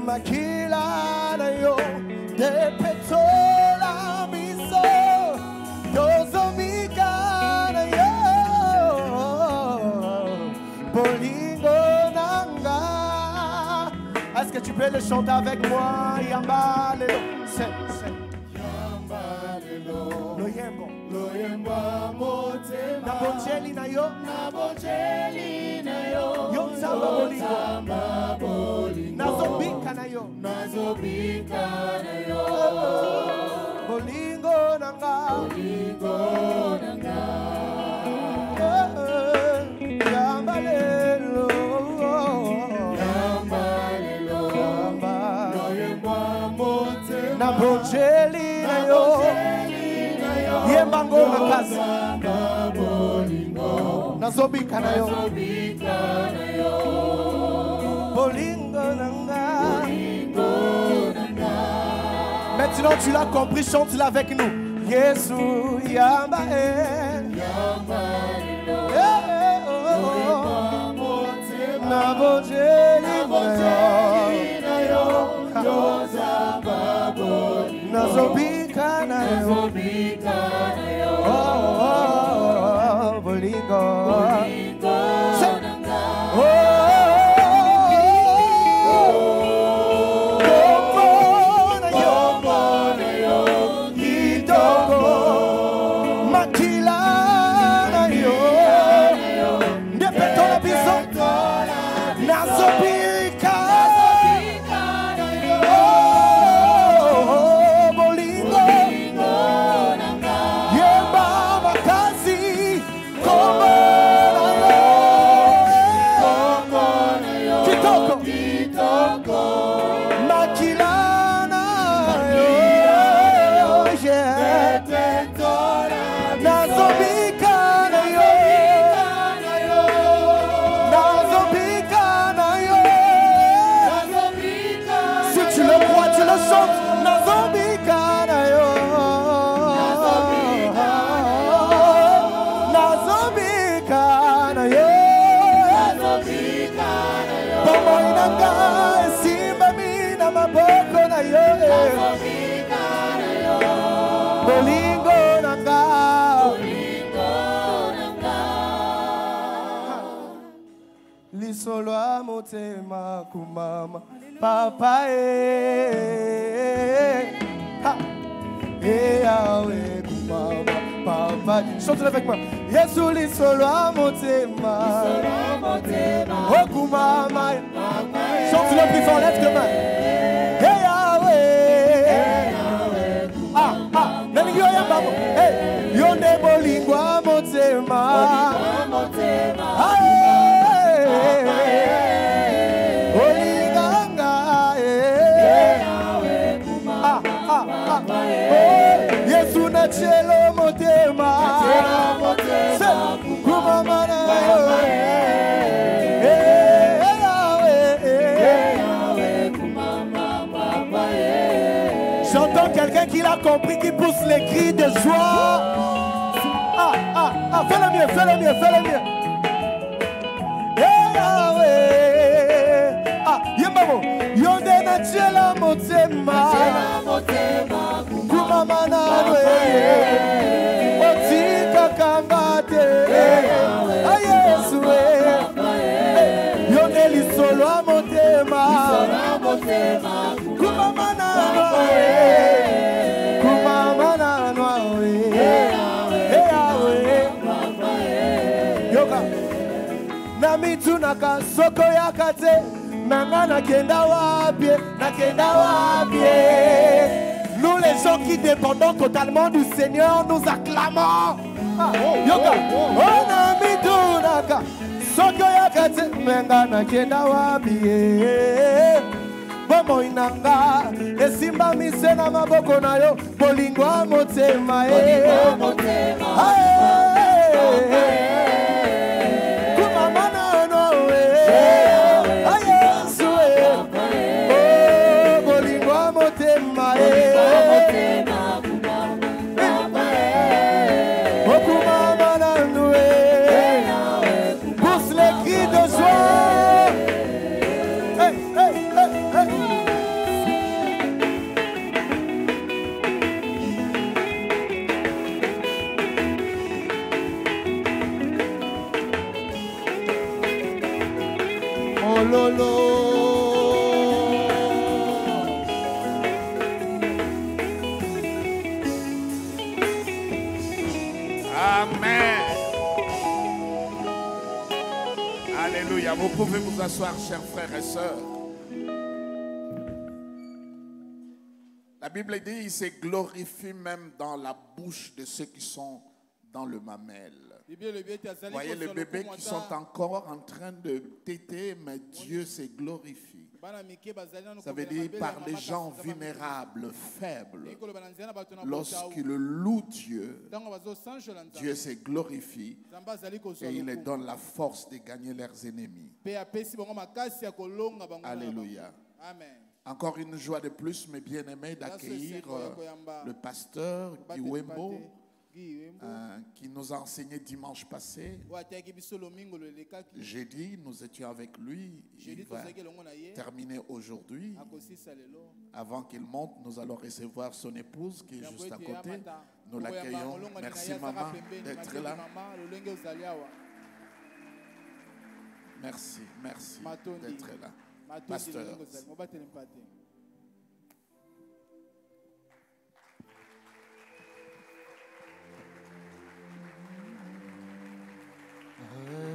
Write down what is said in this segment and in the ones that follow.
makila na yo de petola miso dozomika na yo bolingo nanga. Est-ce que tu peux le chanter avec moi? Yamba lelo, c'est Yamba lelo, lo yembo motema, na bonjeli na yo, yo zamba bolingo, nazobika na yo, bolingo nanga, Yamba lelo, na bonjeli na yo, yembango makazi, nazobika na yo, bolingo nanga. Maintenant tu l'as compris, chante-la avec nous. Yesu yamba na bonjeli na yo, nazobika na yo, bolingo Lisolo motema kumama papa ha Yahweh kumama papa. Chante avec moi. Yesu lisolo motema oh kumama. Chante le plus fort, lève tes mains. Hey, yonde bolingwa motema, olinganga, Yesu na chelo motema, kumama na yo. J'entends quelqu'un qui l'a compris, qui pousse les cris de joie. Fais le mieux, fais le mieux, fais le mieux. Yembamo, yonde na chela motema, kumama na we, otika kangate, Yesu we, yonde lisolo motema, kumama na we, kumama na we, yoga, nami tunaka soko yakate. Nanga nakenda wapie. Nous les gens qui dépendons totalement du Seigneur, nous acclamons. Yoga. Oh nami tunaka soko yakate. Nanga nakenda wapie. Bomo inanga esimba mise na maboko na yo. Bolingwa motema vous asseoir, chers frères et sœurs. La Bible dit, il se glorifie même dans la bouche de ceux qui sont dans le mamelle. Vous voyez les bébés qui sont encore en train de téter, mais Dieu se glorifie. Ça veut dire par les gens vulnérables, faibles. Lorsqu'ils louent Dieu, Dieu se glorifie et il leur donne la force de gagner leurs ennemis. Alléluia. Amen. Encore une joie de plus, mes bien-aimés, d'accueillir le pasteur Guy Wembo, qui nous a enseigné dimanche passé. Jeudi, nous étions avec lui. Il va terminer aujourd'hui. Avant qu'il monte, nous allons recevoir son épouse qui est juste à côté. Nous l'accueillons. Merci maman d'être là. Merci d'être là. Pasteur.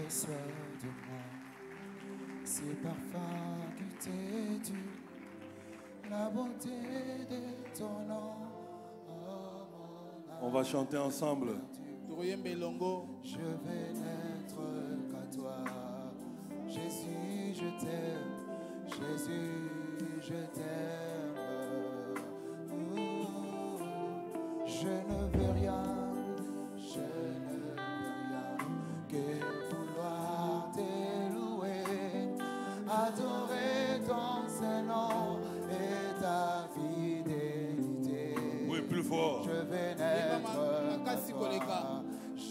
Reçois de moi ces parfums qui t'est dû, la bonté de ton nom. On va chanter ensemble. Je vais n'être qu'à toi. Jésus, je t'aime. Jésus, je t'aime. Je ne veux rien. Je ne veux rien que vouloir te louer, adorer ton Saint-Nom et ta fidélité. Oui, plus fort. Je vais naître qu'à toi.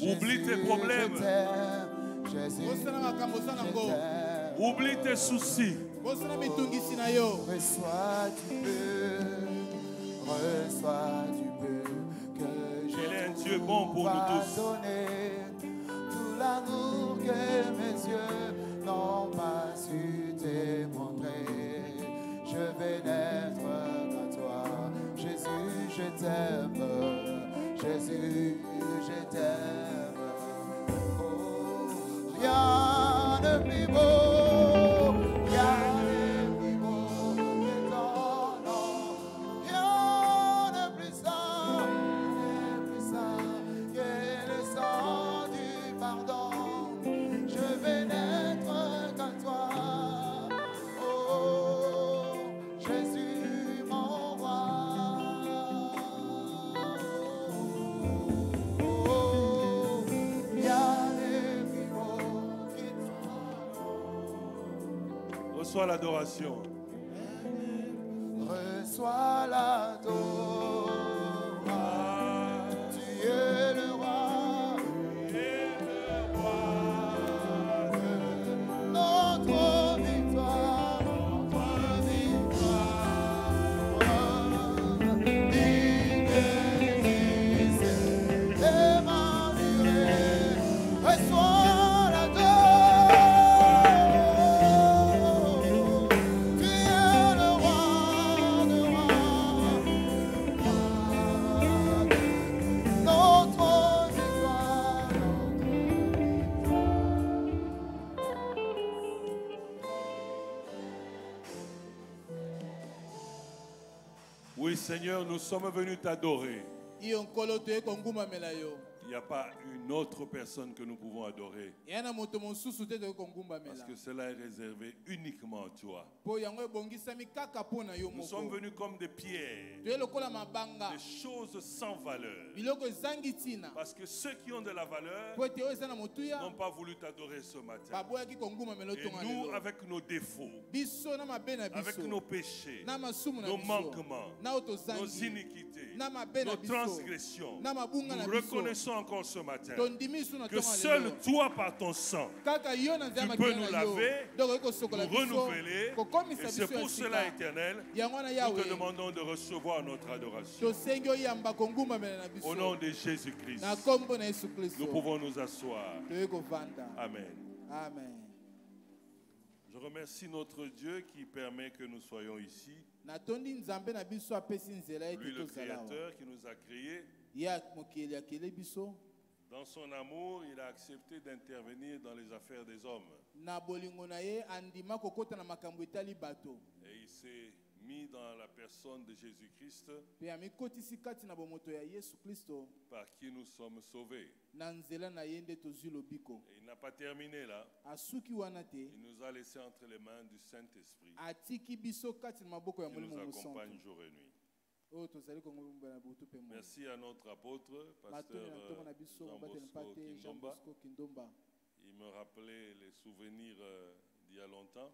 Oublie tes problèmes. Jésus, je t'aime. Oublie tes soucis. Reçois du peu que Il est un Dieu bon pour nous tous. Tout l'amour que mes yeux n'ont pas su te montrer. Je vais n'être qu'à toi. Jésus, je t'aime. Jésus, je t'aime. Oh, rien de plus beau, rien de plus beau que ton nom. Rien de plus saint que le sang du pardon. Je vais n'être qu'à toi. Oh, Jésus, mon roi. Oh, rien de plus beau que ton nom. Reçois l'adoration. Reçois l'adoration. Tu es le roi. Notre victoire. Digne Christ, Emmanuel. Reçois l'adoration. Tu es le roi de rois. Notre victoire. Oui, Seigneur, nous sommes venus t'adorer. Iyo nkolo toye kongumamela yo. Il n'y a pas une autre personne que nous pouvons adorer. Yana moto mosusu te toye Parce kongumbamela. que cela est réservé uniquement à toi. Po yango ebongisami kaka pona yo Nous sommes moko. venus comme des pierres, Toye lokola mabanga. des choses sans valeur. Biloko ezangi tina. Parce que ceux qui ont de la valeur Po ete oyo eza na motuya. n'ont pas voulu t'adorer ce matin. Baboyaki kongumamela Et otonga nous, lelo. avec nos défauts, Biso na mabe na avec biso. nos péchés, Na masumu na nos biso. manquements, Na oyo nos tozangi. iniquités, Na mabe na nos biso. transgressions, Na mabunga na nous biso. reconnaissons encore ce matin Tondimi biso na que tonga seul lelo. toi, par ton sang, Kaka yo na nzela tu peux makila nous na yo. laver, Donc oyo kosokola nous biso. renouveler. Kokomisa Et biso c'est ya pour cela, sika. Éternel, Yango wana nous Yahweh. te demandons de recevoir notre adoration. Tosengi oyamba kongumamela na biso. Au nom de Jésus-Christ, Na kombo na Yesu Kristo. nous pouvons nous asseoir. Toye kovanda. Amen. Amen. Je remercie notre Dieu qui permet que nous soyons ici. Natondi nzambe na biso apesi nzela ete Lui, le tozala awa. Créateur qui nous a créés Ye mokili akele biso Dans son amour, il a accepté d'intervenir dans les affaires des hommes. Et il s'est mis dans la personne de Jésus-Christ, par qui nous sommes sauvés. Et il n'a pas terminé là. Il nous a laissé entre les mains du Saint-Esprit, qui nous accompagne jour et nuit. Merci à notre apôtre, pasteur Jean Bosco Kindomba. Il me rappelait les souvenirs d'il y a longtemps.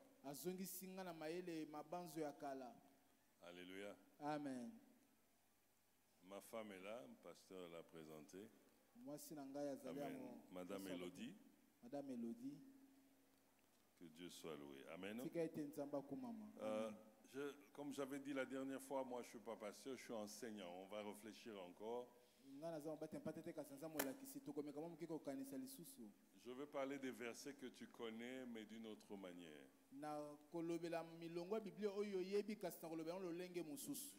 Alléluia. Amen. Ma femme est là, le pasteur l'a présentée. Amen. Madame Elodie. Madame Elodie. Que Dieu soit loué. Amen. Comme j'avais dit la dernière fois, moi je ne suis pas pasteur, je suis enseignant. On va réfléchir encore. Je veux parler des versets que tu connais, mais d'une autre manière.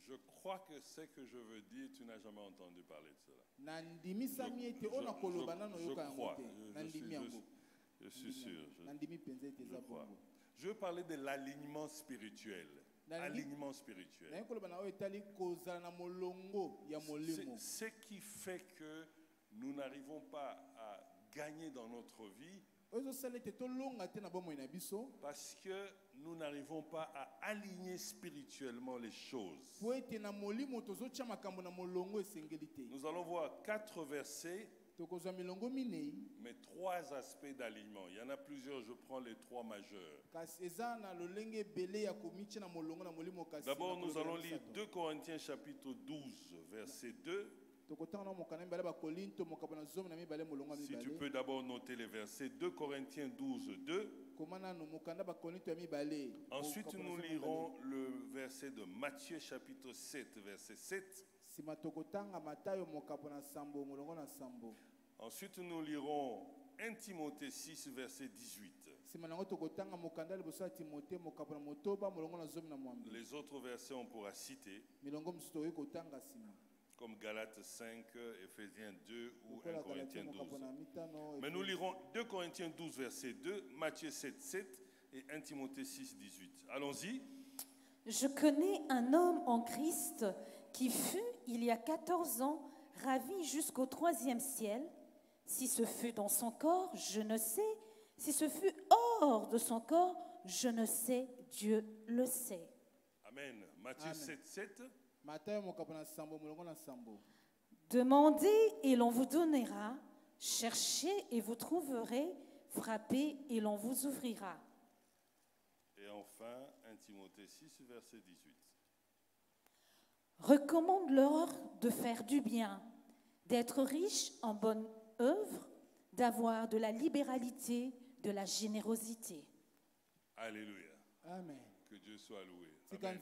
Je crois que ce que je veux dire, tu n'as jamais entendu parler de cela. Je suis sûr. Je crois. Je veux parler de l'alignement spirituel. Alignement spirituel. Ce qui fait que nous n'arrivons pas à gagner dans notre vie parce que nous n'arrivons pas à aligner spirituellement les choses. Nous allons voir 4 versets, mais 3 aspects d'alignement. Il y en a plusieurs, je prends les 3 majeurs. D'abord, nous allons lire 2 Corinthiens chapitre 12, verset 2. Si tu peux d'abord noter les versets 2 Corinthiens 12, 2. Ensuite, nous lirons le verset de Matthieu chapitre 7, verset 7. Ensuite, nous lirons 1 Timothée 6, verset 18. Les autres versets, on pourra citer, comme Galates 5, Éphésiens 2 ou 1 Corinthiens 12. Mais nous lirons 2 Corinthiens 12, verset 2, Matthieu 7, 7 et 1 Timothée 6, 18. Allons-y. Je connais un homme en Christ qui fut, il y a 14 ans, ravi jusqu'au 3e ciel. Si ce fut dans son corps, je ne sais. Si ce fut hors de son corps, je ne sais. Dieu le sait. Amen. Matthieu 7, 7. Demandez et l'on vous donnera. Cherchez et vous trouverez. Frappez et l'on vous ouvrira. Et enfin, 1 Timothée 6, verset 18. Recommande-leur de faire du bien, d'être riche en bonnes œuvres, d'avoir de la libéralité, de la générosité. Alléluia. Amen. Que Dieu soit loué. Amen.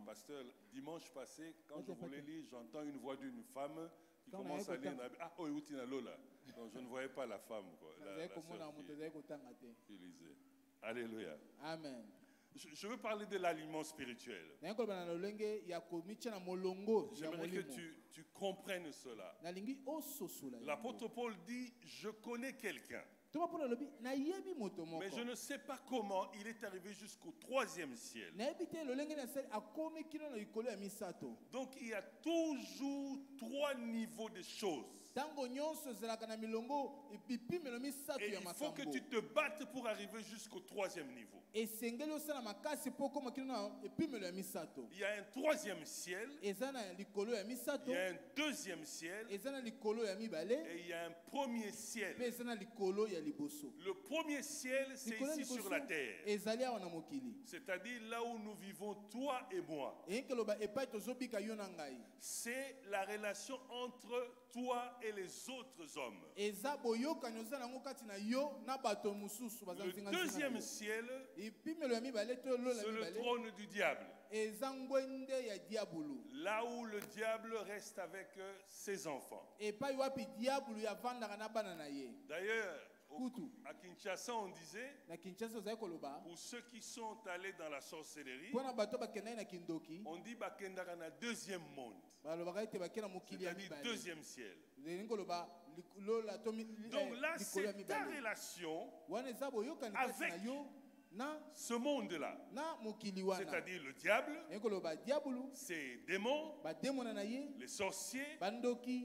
Pasteur, dimanche passé, quand je voulais lire, j'entends une voix d'une femme qui commence à lire. Ah, oh, Lola. Donc je ne voyais pas la femme, quoi. La qui lisait. Alléluia. Amen. Je veux parler de l'aliment spirituel. J'aimerais que tu comprennes cela. L'apôtre Paul dit, je connais quelqu'un. Mais je ne sais pas comment il est arrivé jusqu'au 3e ciel. Donc il y a toujours 3 niveaux de choses. Et il faut que tu te battes pour arriver jusqu'au 3e niveau. Il y a un 3e ciel, il y a un 2e ciel, et il y a un 1er ciel. Le 1er ciel, c'est ici sur la terre. C'est-à-dire là où nous vivons, toi et moi. C'est la relation entre toi et les autres hommes. Le 2e ciel, c'est le trône du diable. Là où le diable reste avec ses enfants. D'ailleurs, à Kinshasa, on disait, pour ceux qui sont allés dans la sorcellerie, on dit bakendaka na 2e monde, c'est-à-dire 2e ciel. Donc là, c'est ta relation avec ce monde-là. C'est-à-dire le diable, ses démons, les sorciers,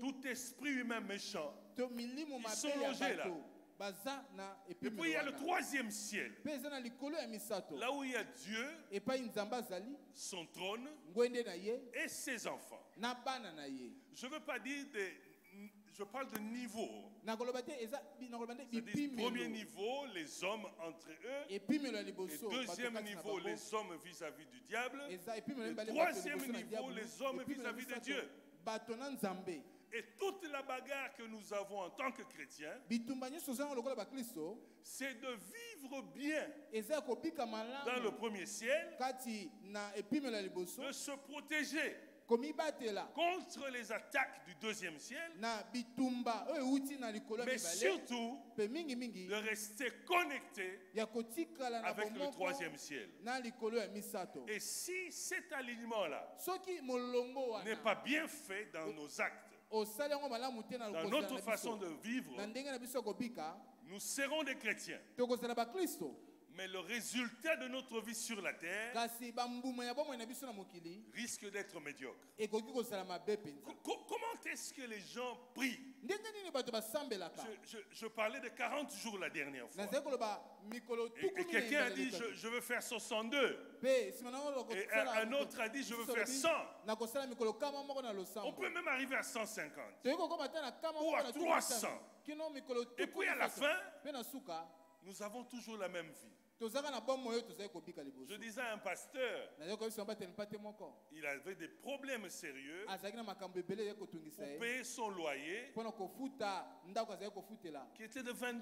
tout esprit humain méchant. Ils sont logés là. Et puis il y a le troisième ciel, là où il y a Dieu, son trône et ses enfants. Je ne veux pas dire je parle de niveau. C'est-à-dire, premier niveau, les hommes entre eux. Et deuxième niveau, les hommes vis-à-vis du diable. Et troisième niveau, les hommes vis-à-vis de Dieu. Et toute la bagarre que nous avons en tant que chrétiens, c'est de vivre bien dans le premier ciel, de se protéger contre les attaques du deuxième ciel, mais surtout de rester connecté avec le troisième ciel. Et si cet alignement-là n'est pas bien fait dans nos actes, dans notre façon de vivre, nous serons des chrétiens. Mais le résultat de notre vie sur la terre risque d'être médiocre. Comment est-ce que les gens prient? Je parlais de 40 jours la dernière fois. Et quelqu'un a dit, je veux faire 62. Et un autre a dit, je veux faire 100. On peut même arriver à 150. Ou à 300. Et puis à la fin, nous avons toujours la même vie. Je disais à un pasteur, il avait des problèmes sérieux pour payer son loyer qui était de $20.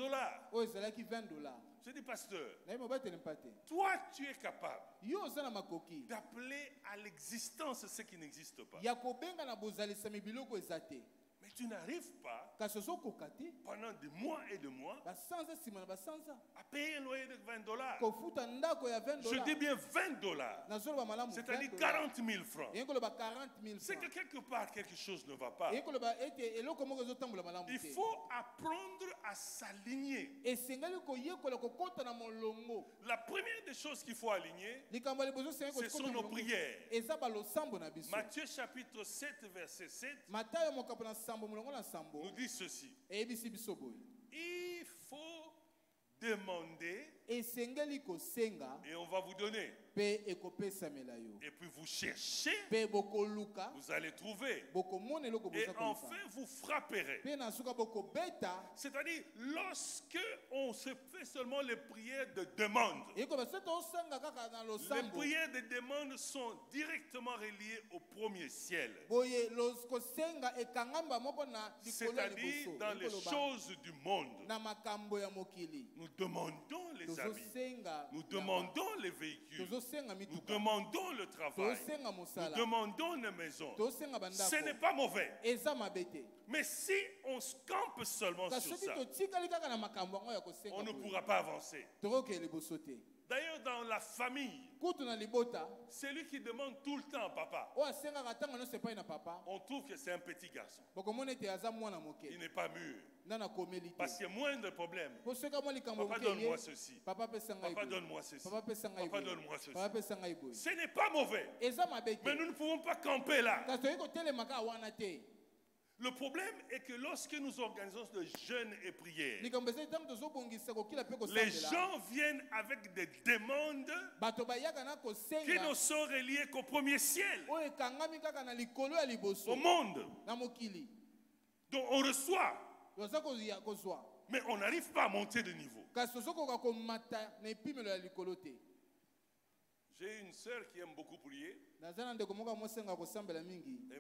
Je dis, pasteur, toi tu es capable d'appeler à l'existence ce qui n'existe pas. Mais tu n'arrives pas pendant des mois et des mois à payer un loyer de $20. Je dis bien $20, c'est-à-dire 40 000 francs. C'est que quelque part quelque chose ne va pas. Il faut apprendre à s'aligner. La première des choses qu'il faut aligner, ce sont nos prières. Matthieu chapitre 7 verset 7 nous dit ceci. Il faut demander et on va vous donner. Et puis vous cherchez, vous allez trouver. Et enfin vous frapperez. C'est-à-dire, lorsque on se fait seulement les prières de demande, les prières de demande sont directement reliées au premier ciel. C'est-à-dire dans les choses du monde. Nous demandons les habits, nous demandons les véhicules, nous demandons le travail, nous demandons les maisons. Ce n'est pas mauvais. Mais si on se campe seulement sur ça, on ne pourra pas avancer. D'ailleurs, dans la famille, celui qui demande tout le temps papa, on trouve que c'est un petit garçon. Il n'est pas mûr. Parce qu'il y a moins de problèmes. Papa, donne-moi ceci. Papa, donne-moi ceci. Papa, donne-moi ceci. Ce n'est pas mauvais. Mais nous ne pouvons pas camper là. Le problème est que lorsque nous organisons de jeûnes et prières, les gens viennent avec des demandes qui ne sont reliées qu'au premier ciel, au monde. Donc on reçoit, mais on n'arrive pas à monter de niveau. J'ai une sœur qui aime beaucoup prier. Elle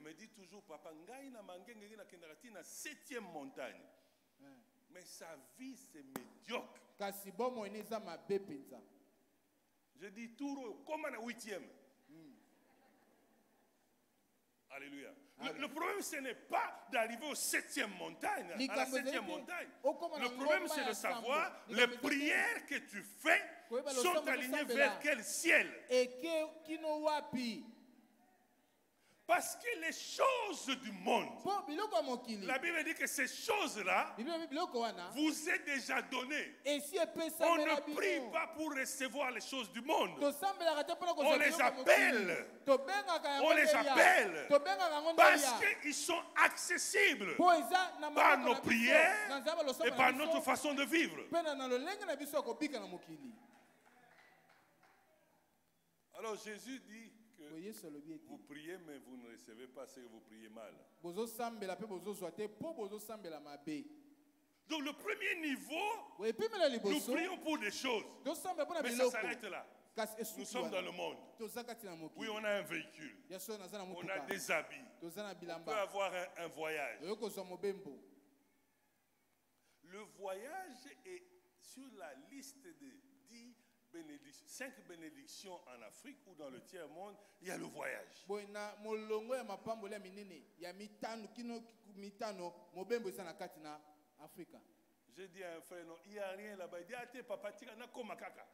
me dit toujours, papa, ngai na mangenge na kendakati na 7e montagne. Mais sa vie c'est médiocre. Je dis Touro, comme na 8e. Alléluia. Le problème, ce n'est pas d'arriver aux 7e montagne, à la 7e montagne. Le problème, c'est de savoir les prières que tu fais sont alignées vers quel ciel. Parce que les choses du monde, la Bible dit que ces choses-là vous est déjà données. On ne prie pas pour recevoir les choses du monde. On les appelle. On les appelle parce qu'ils sont accessibles par nos prières et par notre façon de vivre. Alors Jésus dit que vous priez mais vous ne recevez pas ce que vous priez mal. Donc le premier niveau, nous prions pour des choses. Mais ça s'arrête là. Nous sommes dans le monde. Oui, on a un véhicule. On a des habits. On peut avoir un voyage. Le voyage est sur la liste des 5 bénédictions en Afrique ou dans le tiers-monde. Il y a le voyage. J'ai dit à un frère, non, il n'y a rien là-bas. Il dit, ah, t'es papa, tu n'as pas makaka.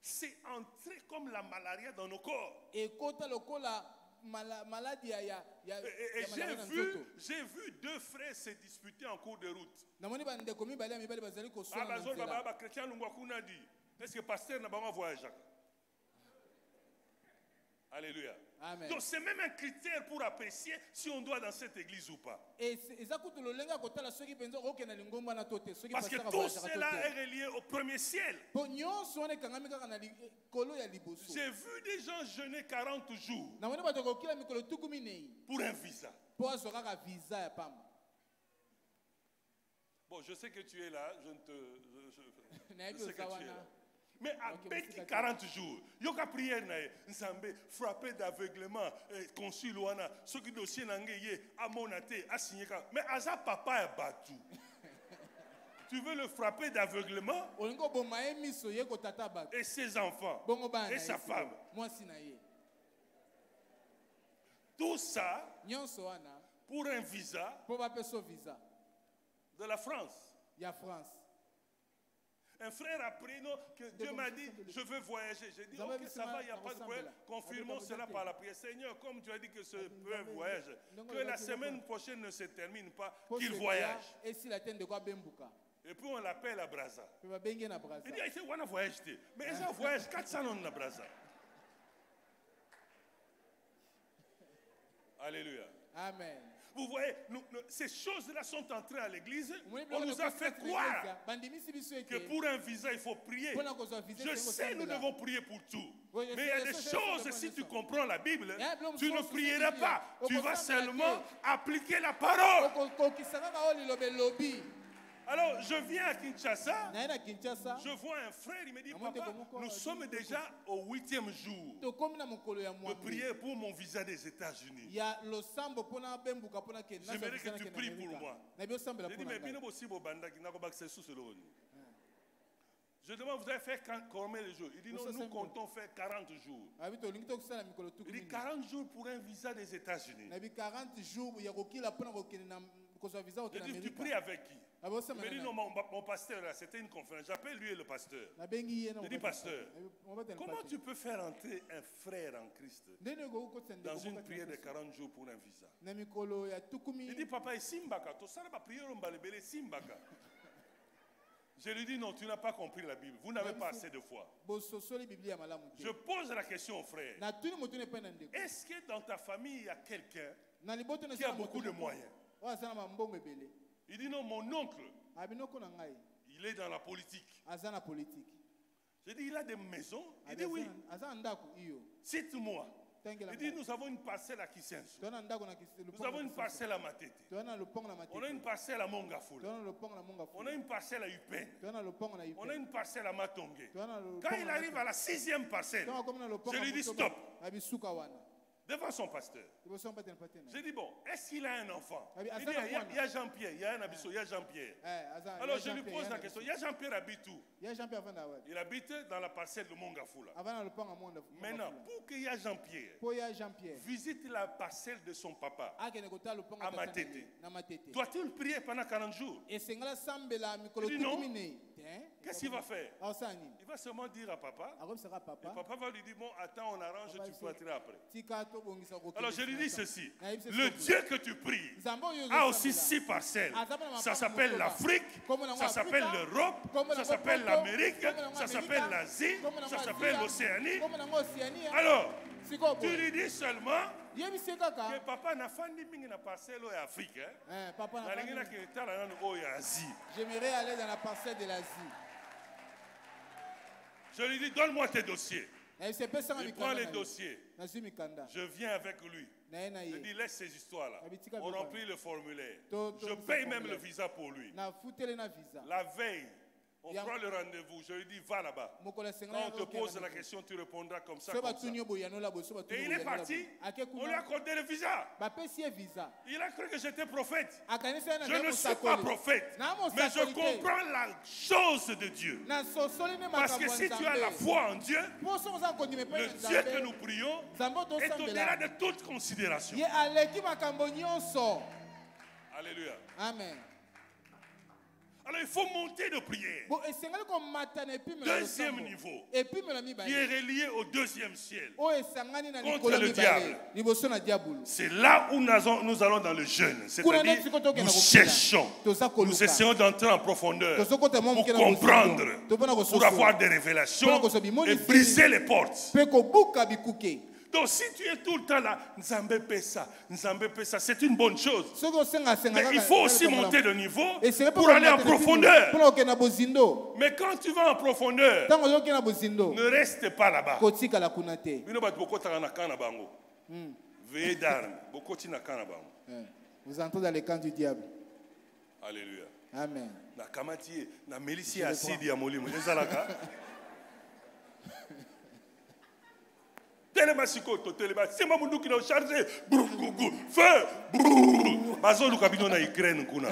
C'est entré comme la malaria dans nos corps. Et j'ai vu 2 frères se disputer en cours de route. Est-ce que pasteur n'a pas voyagé? Alléluia. Amen. Donc c'est même un critère pour apprécier si on doit dans cette église ou pas. Parce que tout cela est relié au premier ciel. J'ai vu des gens jeûner 40 jours pour un visa. Bon, je sais que tu es là, je sais que tu es là. Mais à Beki 40 jours, il y a une prière, Nzambe, frappé d'aveuglement, consul Ouana, ce qui dossier n'angé, à monaté, à signer. Mais Aza papa est battu. Tu veux le frapper d'aveuglement? Et ses enfants, et sa femme. Tout ça pour un visa de la France. Un frère a pris, non, que Dieu m'a dit, je veux voyager. J'ai dit, ok, ça va, il n'y a pas de problème. Confirmons cela par la prière. Seigneur, comme tu as dit que ce peuple voyage, que la semaine prochaine ne se termine pas, qu'il voyage. Et puis on l'appelle à Brazza. Il dit, on a voyagé. Mais ils ont voyagé 400 ans à Brazza. Alléluia. Amen. Vous voyez, ces choses-là sont entrées à l'église. On nous a fait croire que pour un visa, il faut prier. Je sais, nous devons prier pour tout. Mais il y a des choses, si tu comprends la Bible, tu ne prieras pas. Tu vas seulement appliquer la parole. Alors, je viens à Kinshasa, je vois un frère, il me dit, papa, nous sommes déjà au 8e jour de prier pour mon visa des États-Unis. J'aimerais que tu pries pour moi. Je dis, mais bien aussi, je demande, vous avez fait combien de jours? Il dit, non, nous comptons faire 40 jours. Il dit, 40 jours pour un visa des États-Unis. Je dis, tu pries avec qui? Il me dit, non, mon pasteur, là, c'était une conférence. J'appelle lui et le pasteur. Je dis, pasteur, comment tu peux faire entrer un frère en Christ dans une prière de 40 jours pour un visa? Il dit, papa, Simbaka, tu sais pas prier au Mbalébélé, Simbaka. Je lui dis, non, tu n'as pas compris la Bible. Vous n'avez pas assez de foi. Je pose la question au frère. Est-ce que dans ta famille, il y a quelqu'un qui a beaucoup de moyens? Il dit, non, mon oncle, il est dans la politique. J'ai dit, il a des maisons? Il dit, oui. Cite-moi. Il dit, nous avons une parcelle à Kisenso. Nous avons une parcelle à Matete. On a une parcelle à Mongafula. On a une parcelle à Upen. On a une parcelle à Matongé. Quand il arrive à la 6e parcelle, je lui dis stop. Devant son pasteur. J'ai dit, bon, est-ce qu'il a un enfant? Il dit, il y a Jean-Pierre, il y a un abisso, il y a Jean-Pierre. Alors je lui pose la question, il y a Jean-Pierre habite où? Il habite dans la parcelle de Mongafula. Maintenant, pour qu'il y ait Jean-Pierre, visite la parcelle de son papa à Matete. Doit-il prier pendant 40 jours? Il dit non. Qu'est-ce qu'il va faire? Il va seulement dire à papa. Et papa va lui dire, bon, attends, on arrange, tu partiras après. Alors je lui dis ceci. Le Dieu que tu pries a aussi 6 parcelles. Ça s'appelle l'Afrique, ça s'appelle l'Europe, ça s'appelle l'Amérique, ça s'appelle l'Asie, ça s'appelle l'Océanie. Alors, tu lui dis seulement que papa n'a pas dit que la parcelle est Afrique. J'aimerais aller dans la parcelle de l'Asie. Je lui dis, donne-moi tes dossiers. Il prend les dossiers. Je viens avec lui. Je dis, laisse ces histoires-là. On remplit le formulaire. Je paye même le visa pour lui. La veille, on prend le rendez-vous. Je lui dis, va là-bas. Quand on te pose la question, tu répondras comme ça. Comme ça. Et il est parti. On lui a accordé le visa. Il a cru que j'étais prophète. Je ne suis pas prophète. Mais je comprends la chose de Dieu. Parce que si tu as la foi en Dieu, le Dieu que nous prions est au-delà de toute considération. Alléluia. Amen. Alors il faut monter de prière. Deuxième niveau, qui est relié au deuxième ciel, contre le diable. C'est là où nous allons dans le jeûne. C'est-à-dire, nous cherchons, nous essayons d'entrer en profondeur pour comprendre, pour avoir des révélations et briser les portes. Donc si tu es tout le temps là, Nzambe Pesa, c'est une bonne chose. Mais il faut aussi monter de niveau pour aller en profondeur. Mais quand tu vas en profondeur, ne reste pas là-bas. Vous entrez dans les camps du diable. Alléluia. Amen. Télémasikoto, c'est ma moudou qui l'a chargé. Feu. Bazolo kabino na Ukraine kuna.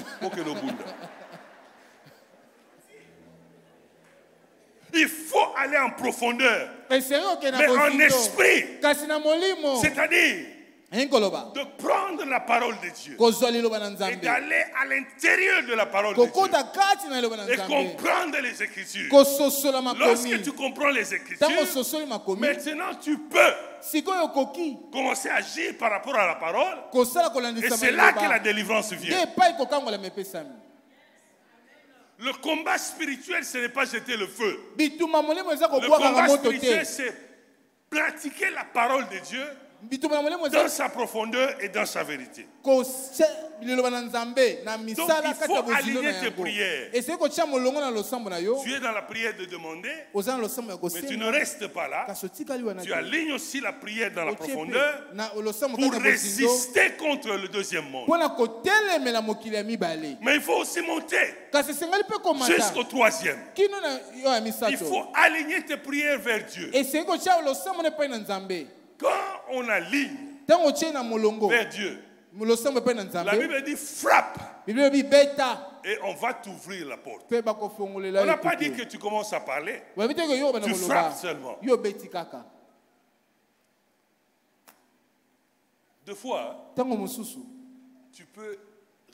Il faut aller en profondeur. Mais en esprit. C'est-à-dire de prendre la parole de Dieu et d'aller à l'intérieur de la parole de Dieu et comprendre les Écritures. Lorsque tu comprends les Écritures, maintenant tu peux commencer à agir par rapport à la parole, et c'est là que la délivrance vient. Le combat spirituel, ce n'est pas jeter le feu. Le combat spirituel, c'est pratiquer la parole de Dieu dans sa profondeur et dans sa vérité. Donc il faut aligner tes prières. Tu es dans la prière de demander, mais tu ne restes pas là. Tu alignes aussi la prière dans la profondeur pour résister contre le deuxième monde. Mais il faut aussi monter jusqu'au troisième. Il faut aligner tes prières vers Dieu. Quand on aligne vers Dieu, la Bible dit frappe et on va t'ouvrir la porte. On n'a pas dit que tu commences à parler, tu frappes seulement. Deux fois, tu peux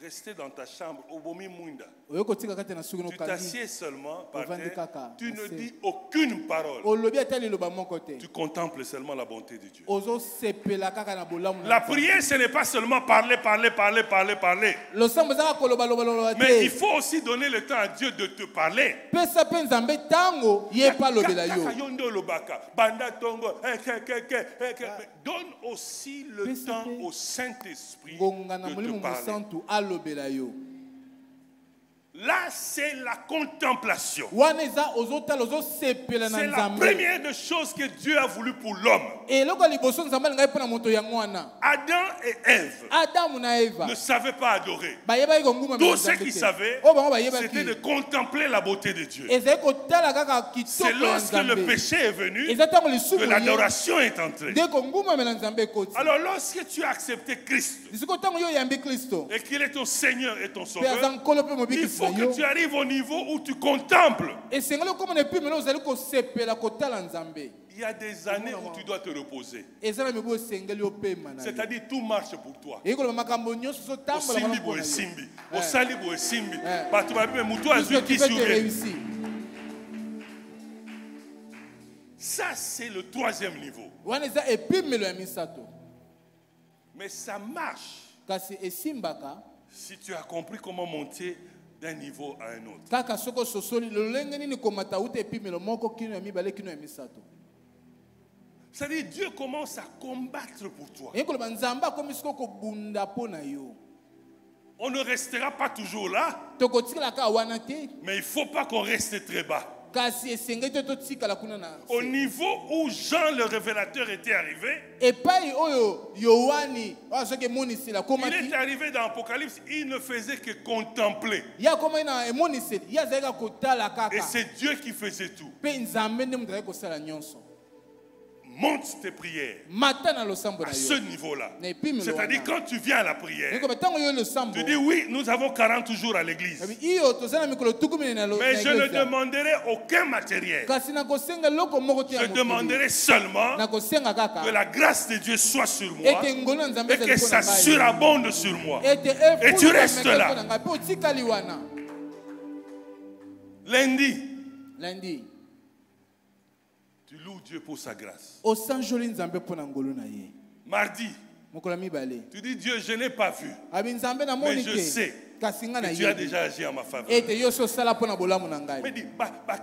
rester dans ta chambre au Bomi Munda. Tu t'assieds seulement par terre. Tu ne dis aucune parole. Tu contemples seulement la bonté de Dieu. La prière, ce n'est pas seulement parler. Mais il faut aussi donner le temps à Dieu de te parler. Donne aussi le temps au Saint-Esprit de te parler. Là, c'est la contemplation. C'est la première des choses que Dieu a voulu pour l'homme. Adam et Ève ne savaient pas adorer. Tout ce qu'ils savaient, c'était de contempler la beauté de Dieu. C'est lorsque le péché est venu que l'adoration est entrée. Alors, lorsque tu as accepté Christ et qu'il est ton Seigneur et ton Sauveur, il faut que tu arrives au niveau où tu contemples. Il y a des années où tu dois te reposer. C'est-à-dire tout marche pour toi. Ça, c'est le troisième niveau. Mais ça marche si tu as compris comment monter d'un niveau à un autre. C'est-à-dire Dieu commence à combattre pour toi. On ne restera pas toujours là, mais il ne faut pas qu'on reste très bas. Au niveau où Jean le révélateur était arrivé, il est arrivé dans l'Apocalypse, il ne faisait que contempler. Et c'est Dieu qui faisait tout. Monte tes prières à ce niveau-là. C'est-à-dire quand tu viens à la prière, tu dis oui, nous avons 40 jours à l'église, mais je ne demanderai aucun matériel. Je demanderai seulement que la grâce de Dieu soit sur moi et que ça surabonde sur moi. Et tu restes là. Lundi, tu loues Dieu pour sa grâce. Mardi, tu dis Dieu, je n'ai pas vu, mais je sais que tu as déjà agi en ma faveur. Mais dis,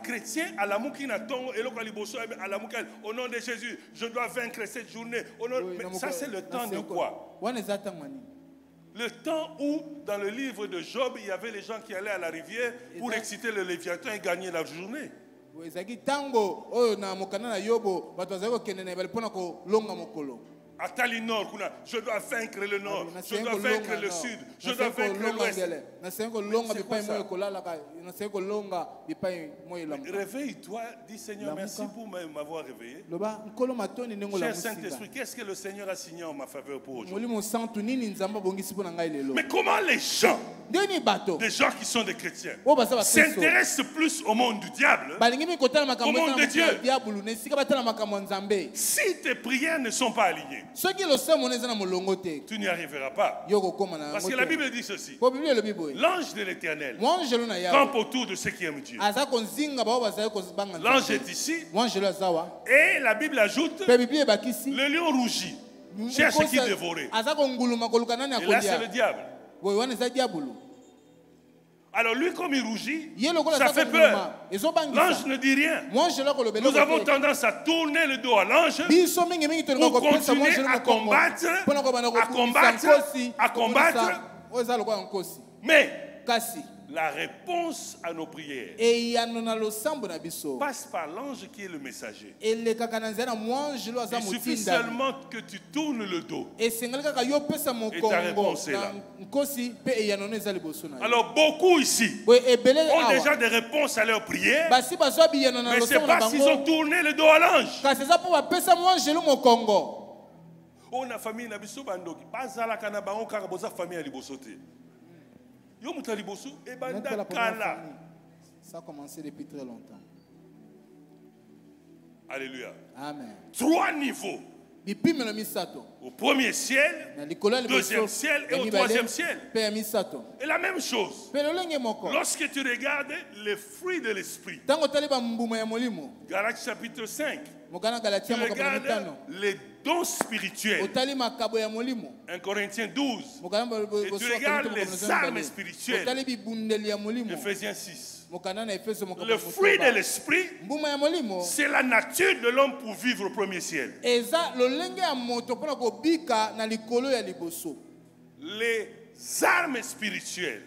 chrétien, au nom de Jésus, je dois vaincre cette journée. Mais ça, c'est le temps de quoi? Le temps où, dans le livre de Job, il y avait les gens qui allaient à la rivière pour exciter le Léviathan et gagner la journée. À Talinor, je dois vaincre le nord, je dois vaincre le sud, je dois vaincre l'ouest. Réveille-toi, dis Seigneur, merci pour m'avoir réveillé. Cher Saint-Esprit, qu'est-ce que le Seigneur a signé en ma faveur pour aujourd'hui? Mais comment les gens qui sont des chrétiens s'intéressent plus au monde du diable qu'au monde de Dieu? Si tes prières ne sont pas alignées, tu n'y arriveras pas. Parce que la Bible dit ceci: l'ange de l'Éternel campe autour de ceux qui aiment Dieu. L'ange est ici. Et la Bible ajoute: le lion rougit, cherche qui dévorer. Et là, c'est le diable. Alors lui, comme il rougit, ça fait peur. L'ange ne dit rien. Nous avons tendance à tourner le dos à l'ange pour continuer à combattre. Mais la réponse à nos prières passe par l'ange qui est le messager. Il suffit seulement que tu tournes le dos et ta réponse est là. Alors beaucoup ici ont déjà des réponses à leurs prières, mais ce n'est pas s'ils ont tourné le dos à l'ange. On a famille na biso bandoki bazala kana bango kaka boza famille ya liboso te. Yo muta liboso e banda kala. Ça a commencé depuis très longtemps. Alléluia. Amen. 3 niveaux. Au premier ciel, deuxième ciel et au troisième ciel. Et la même chose. Lorsque tu regardes les fruits de l'esprit, Galates chapitre 5, tu regardes les dons spirituels, 1 Corinthiens 12, et tu regardes les armes spirituelles, Ephésiens 6. Le fruit de l'esprit, c'est la nature de l'homme pour vivre au premier ciel. Les armes spirituelles,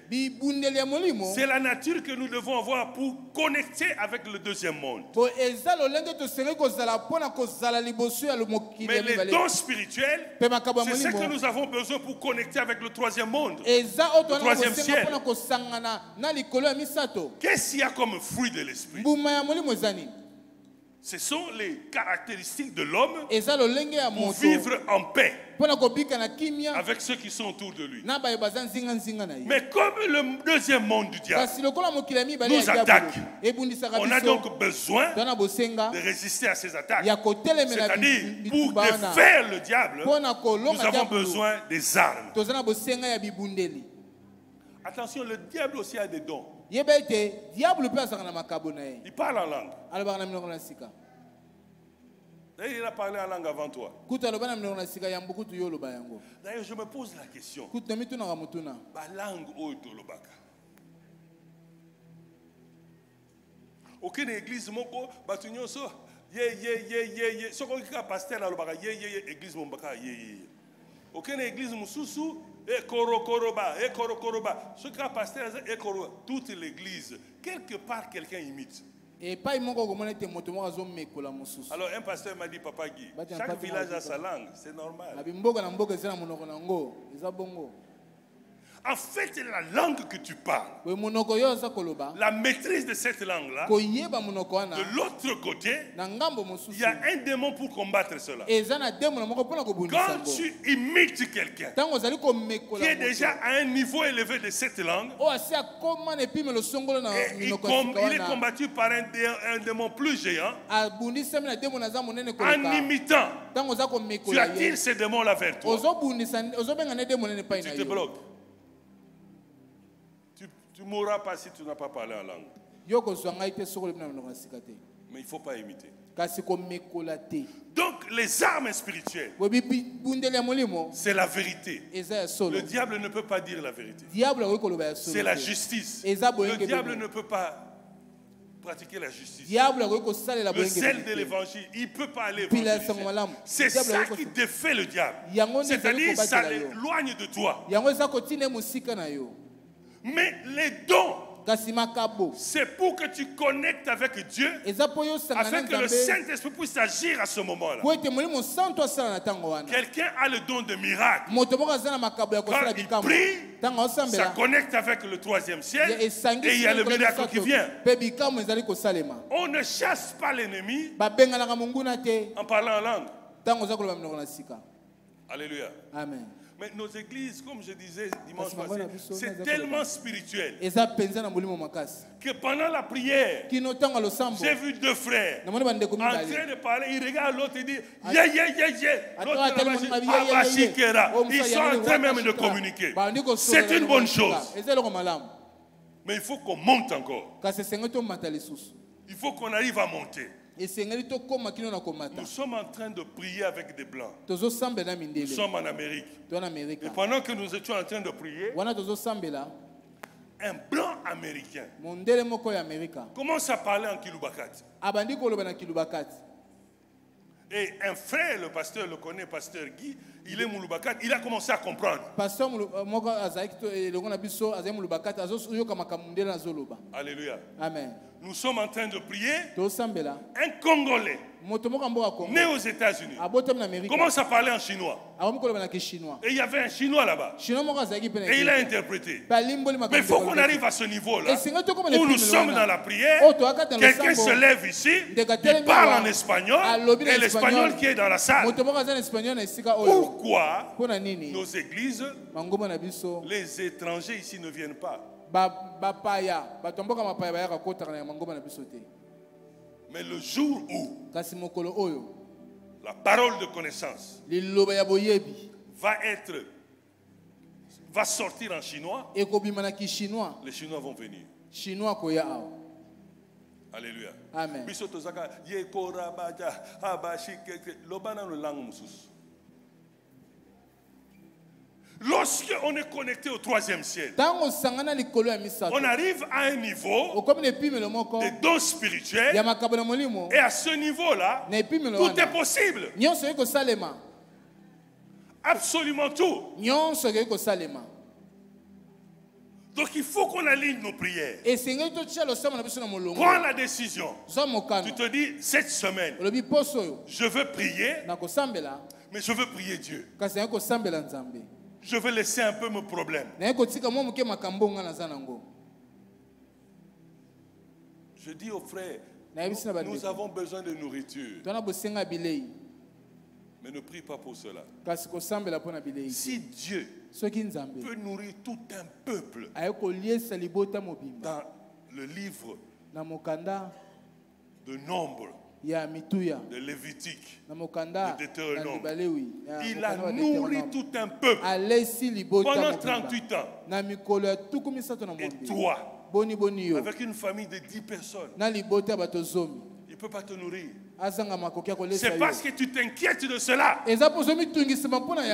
c'est la nature que nous devons avoir pour connecter avec le deuxième monde. Mais les dons spirituels, c'est ce que nous avons besoin pour connecter avec le troisième monde, le troisième ciel. Qu'est-ce qu'il y a comme fruit de l'esprit? Ce sont les caractéristiques de l'homme pour vivre en paix avec ceux qui sont autour de lui. Mais comme le deuxième monde du diable nous attaque, on a donc besoin de résister à ces attaques. C'est-à-dire, pour défaire le diable, nous avons besoin des armes. Attention, le diable aussi a des dons. Il parle en langue. Il a parlé en langue avant toi. D'ailleurs, je me pose la question. La langue Tolobaka. Aucune église moko batunyo so ye so ko ka pasteur na lobaka ye église mombaka ye. Aucune église mususu e koroba so ka pasteur e koro toute l'église quelque part quelqu'un imite. Alors un pasteur m'a dit, Papa Guy, chaque village a sa langue, c'est normal. En fait, la langue que tu parles, la maîtrise de cette langue-là, de l'autre côté, il y a un démon pour combattre cela. Quand tu imites quelqu'un qui est déjà à un niveau élevé de cette langue, il est combattu par un démon plus géant. En imitant, tu attires ces démons-là vers toi. Tu te bloques. Tu ne mourras pas si tu n'as pas parlé en langue. Mais il ne faut pas imiter. Donc les armes spirituelles, c'est la vérité. Le diable ne peut pas dire la vérité. C'est la justice. Le diable ne peut pas pratiquer la justice. Le zèle de l'évangile, il ne peut pas aller évangéliser. C'est ça qui défait le diable. C'est-à-dire ça l'éloigne de toi. Mais les dons, c'est pour que tu connectes avec Dieu, afin que le Saint-Esprit puisse agir à ce moment-là. Quelqu'un a le don de miracle. Quand il prie, ça connecte avec le troisième ciel, et il y a le miracle qui vient. On ne chasse pas l'ennemi en parlant en langue. Alléluia. Amen. Mais nos églises, comme je disais dimanche passé, c'est tellement spirituel que pendant la prière, j'ai vu deux frères en train de parler. Ils regardent l'autre et disent Ils sont en train même de communiquer. C'est une bonne chose. Mais il faut qu'on monte encore. Il faut qu'on arrive à monter. Nous sommes en train de prier avec des blancs. Nous sommes en Amérique. Et pendant que nous étions en train de prier, un blanc américain commence à parler en Kilubakat. Et un frère, le pasteur le connaît, pasteur Guy, il est Moulubakat, il a commencé à comprendre. Alléluia. Amen. Nous sommes en train de prier. Un Congolais né aux États-Unis commence à parler en chinois. Et il y avait un Chinois là-bas. Et il a interprété. Mais il faut qu'on arrive à ce niveau-là où nous sommes dans la prière. Quelqu'un se lève ici, il parle en espagnol, et l'espagnol qui est dans la salle. Pourquoi nos églises, les étrangers ici ne viennent pas? Mais le jour où la parole de connaissance va sortir en chinois, les Chinois vont venir. Alléluia. Amen. Lorsque on est connecté au troisième ciel, on arrive à un niveau de dons spirituels, et à ce niveau-là, tout est possible. Absolument tout. Donc il faut qu'on aligne nos prières. Prends la décision. Tu te dis, cette semaine, je veux prier, mais je veux prier Dieu. Je vais laisser un peu mes problèmes. Je dis aux frères, nous avons besoin de nourriture. Mais ne prie pas pour cela. Si Dieu peut nourrir tout un peuple dans le livre de Nombre, de Lévitique, de Deutéronome, il a nourri tout un peuple pendant 38 ans. Et toi, avec une famille de 10 personnes, il ne peut pas te nourrir. C'est parce que tu t'inquiètes de cela.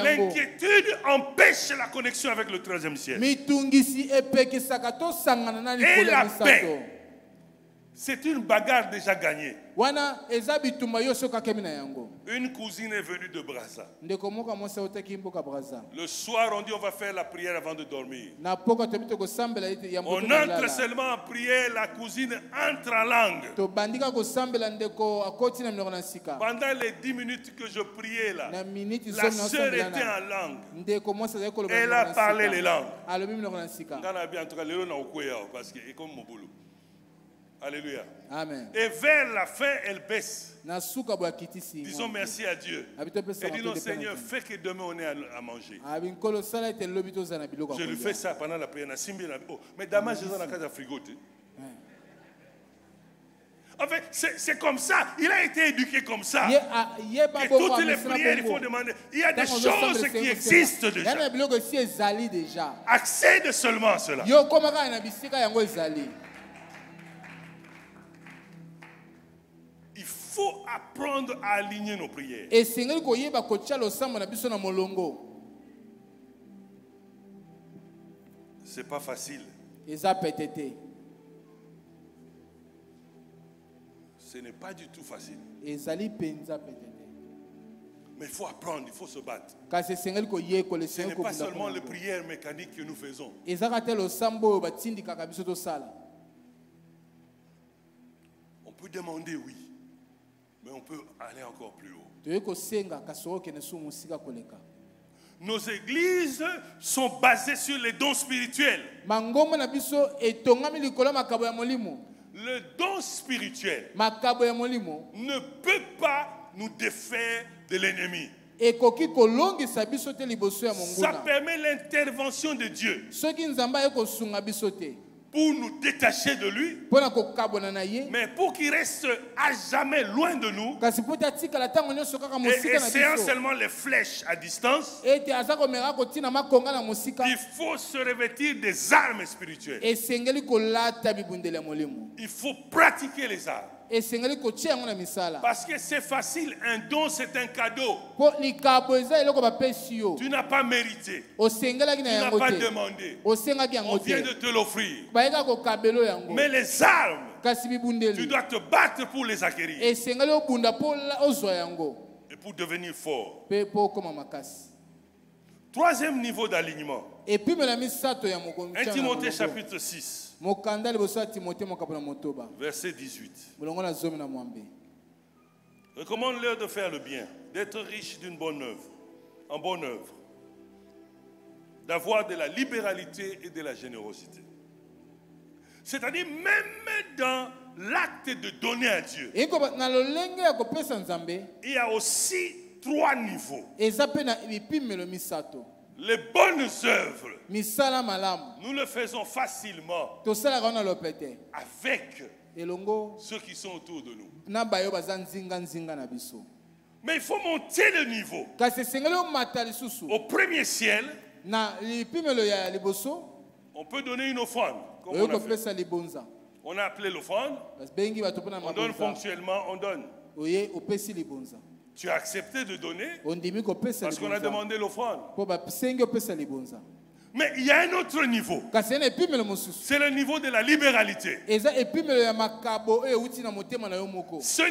L'inquiétude empêche la connexion avec le troisième ciel. Et la paix, c'est une bagarre déjà gagnée. Une cousine est venue de Brazza. Le soir, on dit on va faire la prière avant de dormir. On entre seulement en prière, la cousine entre en langue. Pendant les 10 minutes que je priais là, la sœur était en langue. Elle a parlé les langues. Alléluia. Amen. Et vers la fin, elle baisse. Disons merci à Dieu. Et disons Seigneur, fais que demain on ait à manger. Je lui fais ça pendant la prière. Mais demain, je suis dans la case à frigo. En fait, c'est comme ça. Il a été éduqué comme ça. Et toutes les prières, il faut demander. Il y a des choses qui existent déjà. Accède seulement à cela. Il faut apprendre à aligner nos prières. C'est pas facile. Ce n'est pas du tout facile. Mais il faut apprendre, il faut se battre. Ce n'est pas seulement les prières mécaniques que nous faisons. On peut demander oui, mais on peut aller encore plus haut. Nos églises sont basées sur les dons spirituels. Le don spirituel ne peut pas nous défaire de l'ennemi. Ça permet l'intervention de Dieu pour nous détacher de lui, mais pour qu'il reste à jamais loin de nous, et essayant seulement les flèches à distance. Il faut se revêtir des armes spirituelles. Il faut pratiquer les armes. Parce que c'est facile, un don c'est un cadeau. Tu n'as pas mérité. Tu n'as pas demandé. On vient de te l'offrir. Mais les armes, tu dois te battre pour les acquérir. Et pour devenir fort. Troisième niveau d'alignement. 1 Timothée chapitre 6. Verset 18. Recommande-leur de faire le bien, d'être riche d'une bonne œuvre, en bonne œuvre, d'avoir de la libéralité et de la générosité. C'est-à-dire même dans l'acte de donner à Dieu, il y a aussi 3 niveaux. Les bonnes œuvres, nous le faisons facilement avec ceux qui sont autour de nous. Mais il faut monter le niveau. Au premier ciel, on peut donner une offrande. On a appelé l'offrande. On donne ponctuellement, on donne. Tu as accepté de donner parce qu'on a demandé l'offrande. Mais il y a un autre niveau. C'est le niveau de la libéralité. Ce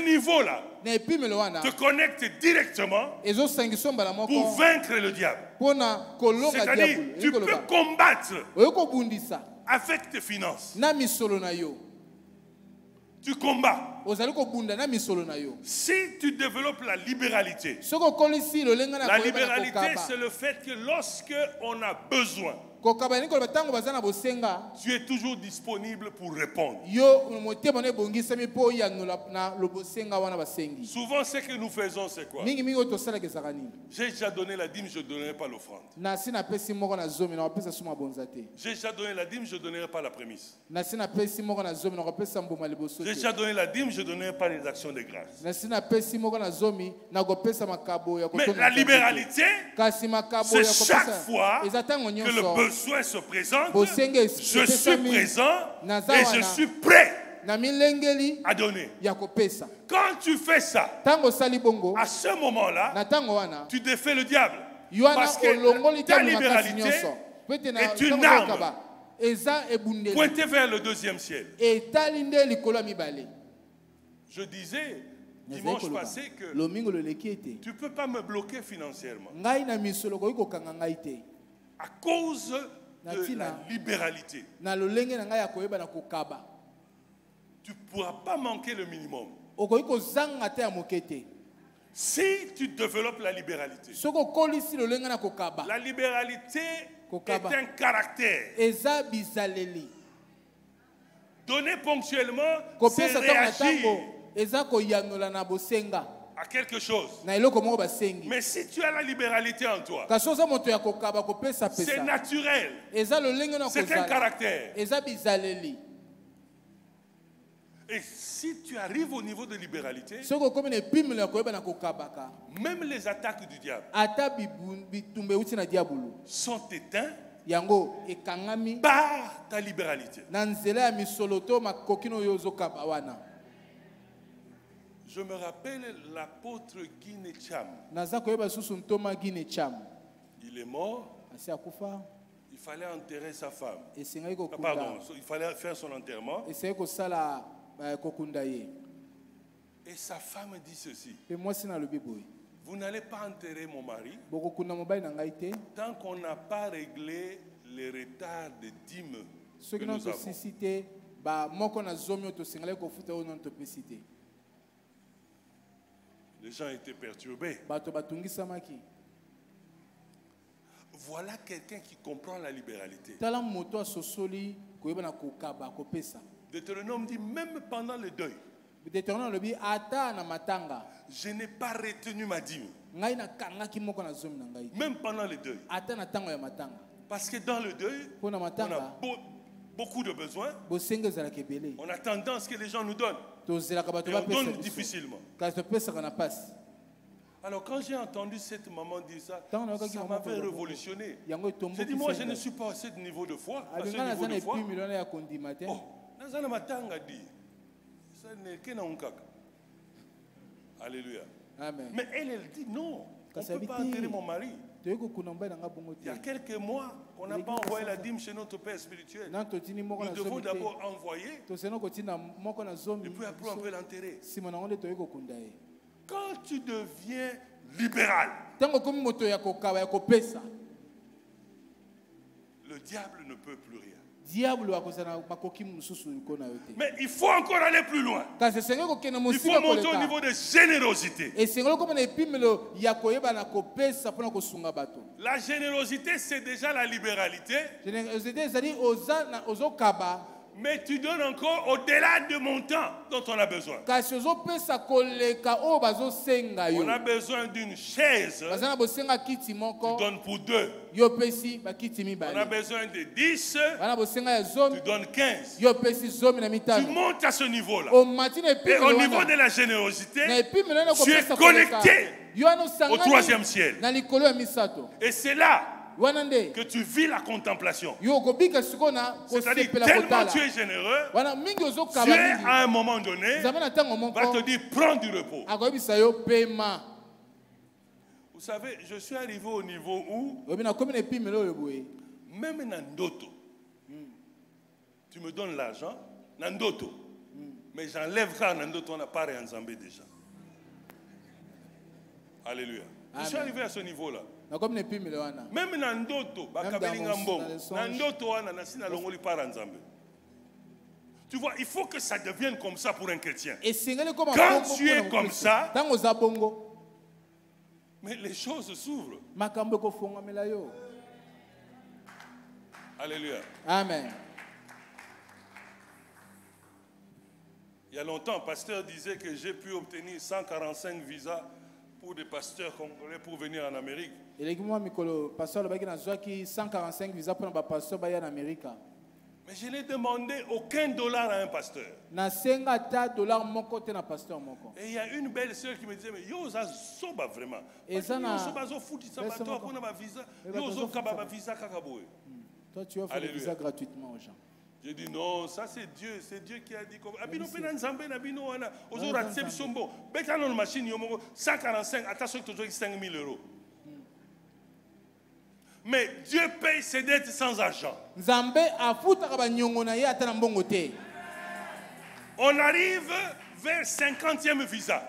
niveau-là te connecte directement pour vaincre le diable. C'est-à-dire, tu peux combattre avec tes finances. Tu combats. Si tu développes la libéralité, la libéralité, c'est le fait que lorsque on a besoin, tu es toujours disponible pour répondre. Souvent, ce que nous faisons, c'est quoi? J'ai déjà donné la dîme, je ne donnerai pas l'offrande. J'ai déjà donné la dîme, je ne donnerai pas la prémisse. J'ai déjà donné la dîme, je ne donnerai pas les actions de grâce. Mais la libéralité, c'est chaque fois que le besoin se présente, je suis présent et je suis prêt à donner. Quand tu fais ça, à ce moment-là, tu défais le diable. Parce que ta libéralité est une arme pointée vers le deuxième ciel. Je disais dimanche passé que tu ne peux pas me bloquer financièrement à cause de la libéralité. Tu ne pourras pas manquer le minimum. Si tu développes la libéralité est un caractère. Donner ponctuellement, c'est réagir à quelque chose. Mais si tu as la libéralité en toi, c'est naturel. C'est un caractère. Et si tu arrives au niveau de libéralité, même les attaques du diable sont éteintes par ta libéralité. Je me rappelle l'apôtre Guy Netcham. Il est mort. Il fallait enterrer sa femme. Pardon, il fallait faire son enterrement. Et sa femme dit ceci: vous n'allez pas enterrer mon mari tant qu'on n'a pas réglé les retards de dîmes que nous avons. Les gens étaient perturbés. Voilà quelqu'un qui comprend la libéralité. Deutéronome dit même pendant le deuil, je n'ai pas retenu ma dîme. Même pendant le deuil. Parce que dans le deuil, on a beaucoup de besoins. On a tendance que les gens nous donnent. Et on donne difficilement. Alors quand j'ai entendu cette maman dire ça, ça m'avait révolutionné. J'ai dit, moi je ne suis pas à ce niveau de foi. À ce niveau de foi. Alléluia. Mais elle dit non, on ne peut pas enterrer mon mari. Il y a quelques mois, on n'a pas envoyé la dîme chez notre père spirituel. Nous devons d'abord envoyer, et puis après on peut l'enterrer. Quand tu deviens libéral, le diable ne peut plus rien. Mais il faut encore aller plus loin. Il faut monter au niveau de générosité. La générosité, c'est déjà la libéralité. Mais tu donnes encore au-delà du montant dont on a besoin. On a besoin d'une chaise. Tu donnes pour 2. On a besoin de 10. Tu donnes 15. Tu montes à ce niveau-là. Et au niveau de la générosité, tu es connecté au 3e ciel. Et c'est là que tu vis la contemplation. C'est-à-dire, tellement tu es généreux, Dieu à un moment donné va te dire, prends du repos. Vous savez, je suis arrivé au niveau où même Nandoto, tu me donnes l'argent, Nandoto, mais j'enlève quand Nandoto, on n'a pas réenzambé déjà. Alléluia. Je suis arrivé à ce niveau-là. Même Nandoto, tu vois, il faut que ça devienne comme ça pour un chrétien. Quand tu es comme ça, mais les choses s'ouvrent. Alléluia. Amen. Il y a longtemps, un pasteur disait que j'ai pu obtenir 145 visas pour des pasteurs congolais pour venir en Amérique. Mais je n'ai demandé aucun dollar à un pasteur. Et il y a une belle sœur qui me disait, mais yo, ça soba vraiment. Toi, tu offres le visa gratuitement aux gens. J'ai dit non, ça c'est Dieu qui a dit comme Abino Penanzambe Nabino wana ozora tsebisombo beta non machine yomoko 145 attention que tu 5 000 €. Mais Dieu paye ses dettes sans argent. On arrive vers 50e visa.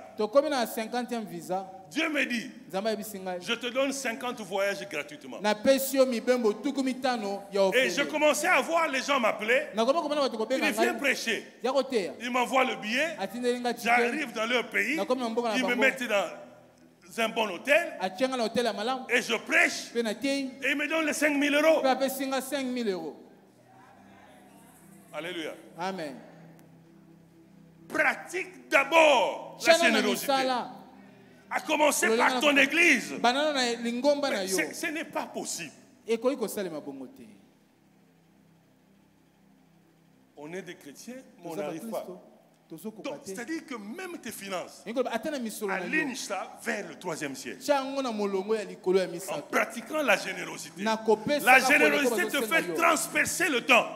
Dieu me dit, je te donne 50 voyages gratuitement. Et je commençais à voir les gens m'appeler. Ils viennent prêcher. Ils m'envoient le billet. J'arrive dans leur pays. Ils me mettent dans un bon hôtel. Et je prêche. Et ils me donnent les 5 000 €. Alléluia. Amen. Pratique d'abord la générosité. À commencer par ton église. Ce n'est pas possible. On est des chrétiens, mais on n'arrive pas. C'est-à-dire que même tes finances alignent ça vers le 3e ciel. En pratiquant la générosité. La générosité te fait transpercer le temps.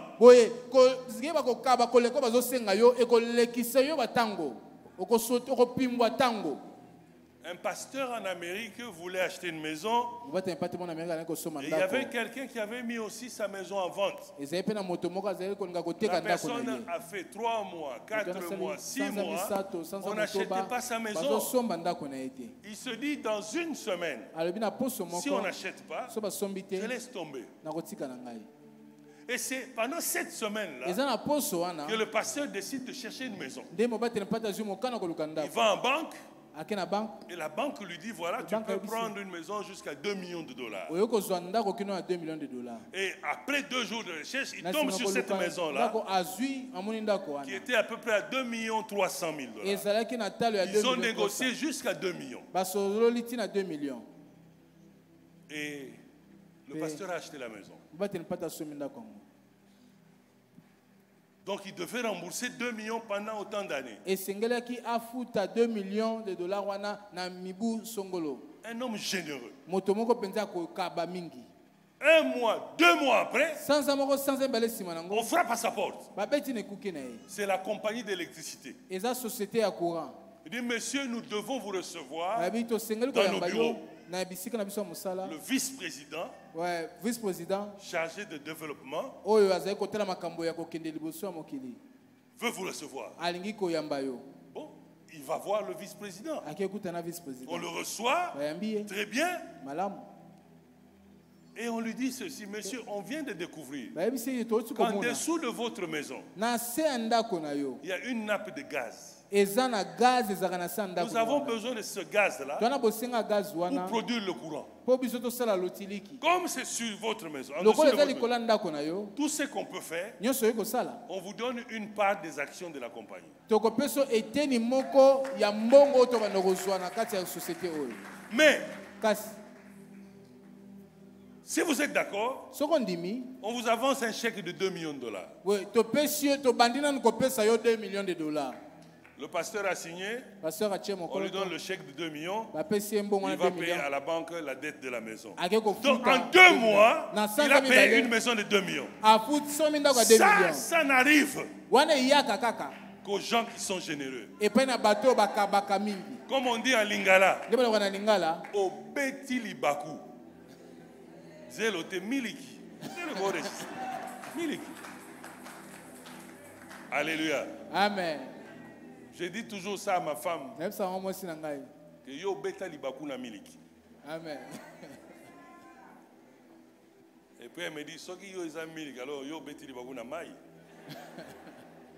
Un pasteur en Amérique voulait acheter une maison. Et il y avait quelqu'un qui avait mis aussi sa maison en vente. La personne a fait 3 mois, 4 mois, 6 mois. On n'achetait pas sa maison. Il se dit dans une semaine, si on n'achète pas, je laisse tomber. Et c'est pendant cette semaine-là que le pasteur décide de chercher une maison. Il va en banque. Et la banque lui dit, voilà, tu peux prendre une maison jusqu'à 2 millions de $. Et après 2 jours de recherche, il tombe sur cette maison-là, qui était à peu près à 2 300 000 $. Ils ont négocié jusqu'à 2 millions. Et le pasteur a acheté la maison. Donc il devait rembourser 2 millions pendant autant d'années. Un homme généreux. 1 mois, 2 mois après, on frappe à sa porte. C'est la compagnie d'électricité. Il dit, monsieur, nous devons vous recevoir dans nos bureaux. Le vice-président chargé de développement veut vous recevoir. Bon, il va voir le vice-président. On le reçoit, très bien. Et on lui dit ceci, monsieur, on vient de découvrir qu'en dessous de votre maison, il y a une nappe de gaz. Nous avons besoin de ce gaz-là pour produire le courant. Comme c'est sur votre maison, tout ce qu'on peut faire, on vous donne une part des actions de la compagnie. Mais si vous êtes d'accord, on vous avance un chèque de 2 millions de $. Le pasteur a signé, on lui donne le chèque de 2 millions, il va payer à la banque la dette de la maison. Donc en 2 mois, il a payé une maison de 2 millions. Ça n'arrive qu'aux gens qui sont généreux. Comme on dit en Lingala, Obeti Libaku. Zelote Miliki. Alléluia. Amen. Je dis toujours ça à ma femme. Que yo beta libaku na miliki. Amen. Et puis elle me dit, soki yo isa miliki, alors yo beti libaku na mai.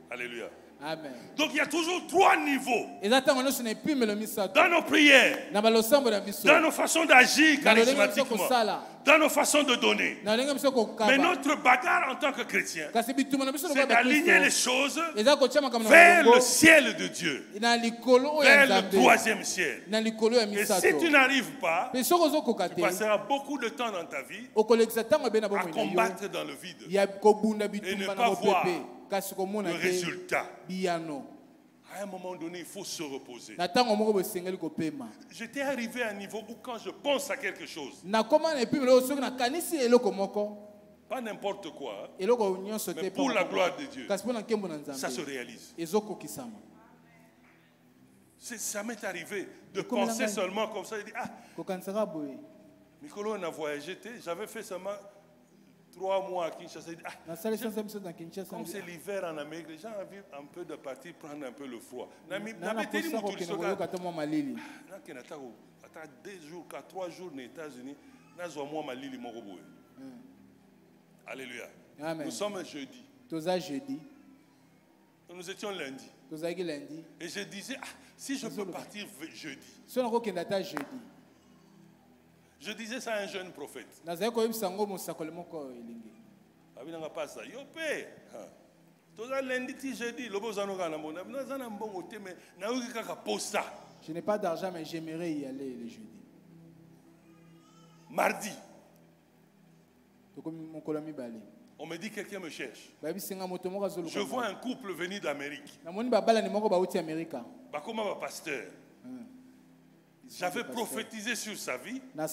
Alléluia. Amen. Donc il y a toujours 3 niveaux dans nos prières, dans nos façons d'agir charismatiquement, dans nos façons de donner. Mais notre bagarre en tant que chrétien, c'est d'aligner les choses vers le ciel de Dieu, vers le 3e ciel. Et si tu n'arrives pas, tu passeras beaucoup de temps dans ta vie à combattre dans le vide et ne pas voir le résultat. À un moment donné, il faut se reposer. J'étais arrivé à un niveau où quand je pense à quelque chose, Pas n'importe quoi, mais pour la gloire de Dieu, ça se réalise. Ça m'est arrivé de penser seulement comme ça. Je dis, Mikolo, on a voyagé, j'avais fait seulement 3 mois à Kinshasa. Comme c'est l'hiver en Amérique, les gens ont envie un peu de partir prendre un peu le froid. 2 jours, 3 jours aux États-Unis, alléluia. Amen. Nous sommes jeudi. Nous étions lundi. Et je disais, si je peux partir jeudi. Je disais ça à un jeune prophète. Je n'ai pas d'argent, mais j'aimerais y aller le jeudi. Mardi. On me dit que quelqu'un me cherche. Je vois un couple venir d'Amérique. Pasteur. J'avais prophétisé sur sa vie. Il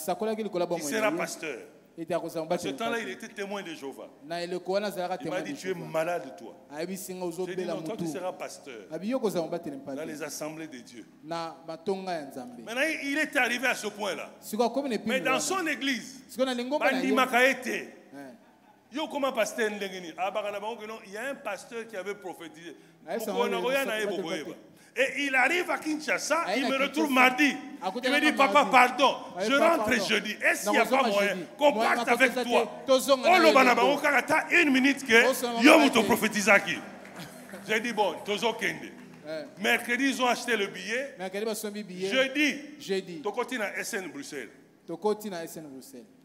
sera pasteur. À ce temps-là, il était témoin de Jéhovah. Il m'a dit, tu es malade, toi. J'ai dit, non, toi, tu seras pasteur dans les assemblées de Dieu. Maintenant, il est arrivé à ce point-là. Mais dans son église, il y a un pasteur qui avait prophétisé. Et il arrive à Kinshasa, il me retrouve mardi. Il me dit, papa, pardon, je rentre jeudi. Est-ce qu'il n'y a pas moyen qu'on parte avec toi? Une minute que Yom te prophétisaki. J'ai dit, bon, Tozo Kende. Mercredi, ils ont acheté le billet. Jeudi, Tokoti na SN Bruxelles.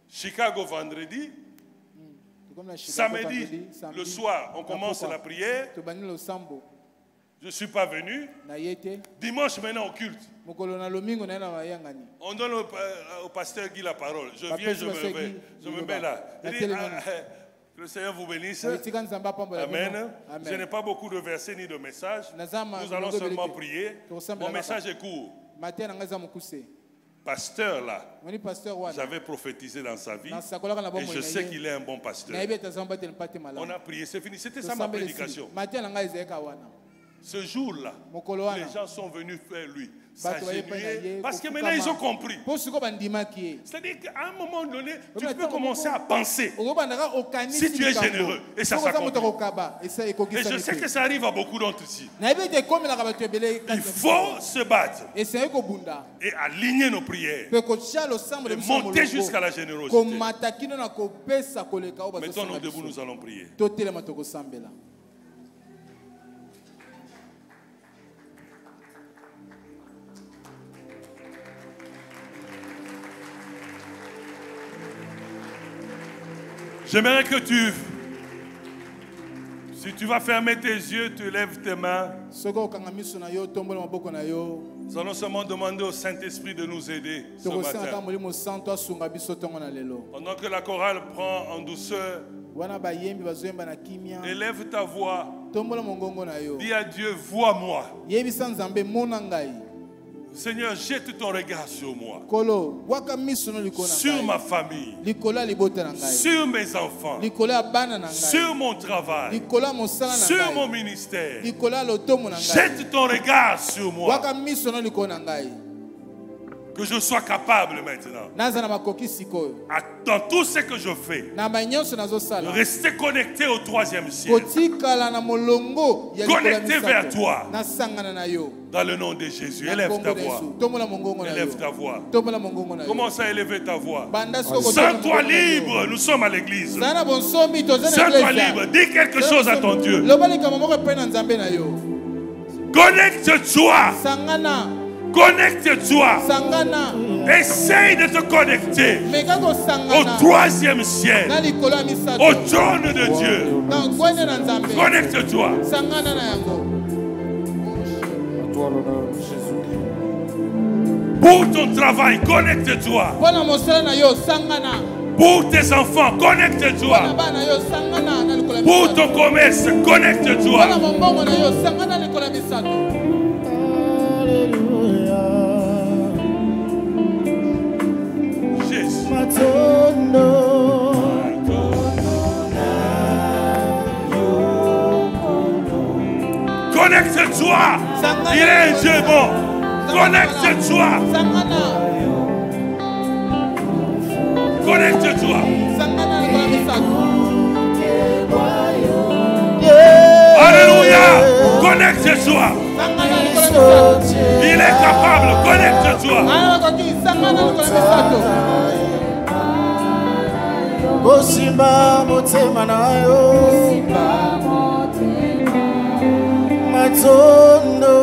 Chicago vendredi. Samedi, le soir, on commence la prière. Je ne suis pas venu. Dimanche, maintenant, au culte. On donne au pasteur Guy la parole. Je viens, je me mets là. Il dit, que le Seigneur vous bénisse. Amen. Je n'ai pas beaucoup de versets ni de messages. Nous allons seulement prier. Mon message est court. Pasteur là, j'avais prophétisé dans sa vie et je sais qu'il est un bon pasteur. On a prié, c'est fini. C'était ça ma prédication. Ce jour-là, les gens sont venus faire lui s'agenouiller parce que maintenant ils ont compris. C'est-à-dire qu'à un moment donné, tu peux commencer à penser si tu es généreux et ça s'accomplit. Et je sais que ça arrive à beaucoup d'entre ici. Il faut se battre et aligner nos prières et monter jusqu'à la générosité. Mettons-nous debout, nous allons prier. J'aimerais que si tu vas fermer tes yeux, tu lèves tes mains. Nous allons seulement demander au Saint-Esprit de nous aider ce matin. Pendant que la chorale prend en douceur, élève ta voix. Dis à Dieu, vois-moi. Seigneur, jette ton regard sur moi, sur ma famille, sur mes enfants, sur mon travail, sur mon ministère. Jette ton regard sur moi, que je sois capable maintenant, dans tout ce que je fais, de rester connecté au 3e ciel, connecté vers toi. Dans le nom de Jésus, élève ta voix. Élève ta voix. Commence à élever ta voix. Sens-toi libre, nous sommes à l'église. Sens-toi libre, dis quelque chose à ton Dieu. Connecte-toi. Connecte-toi. Essaye de te connecter au 3e ciel, au trône de Dieu. Connecte-toi. Pour ton travail, connecte-toi. Pour tes enfants, connecte-toi. Pour ton commerce, connecte-toi. Jésus. Connecte-toi. Il est un Dieu bon. Connecte-toi. Connecte-toi. Alléluia. Connecte-toi. Il est capable. Connecte-toi. Bosimba motema na yo Matondo.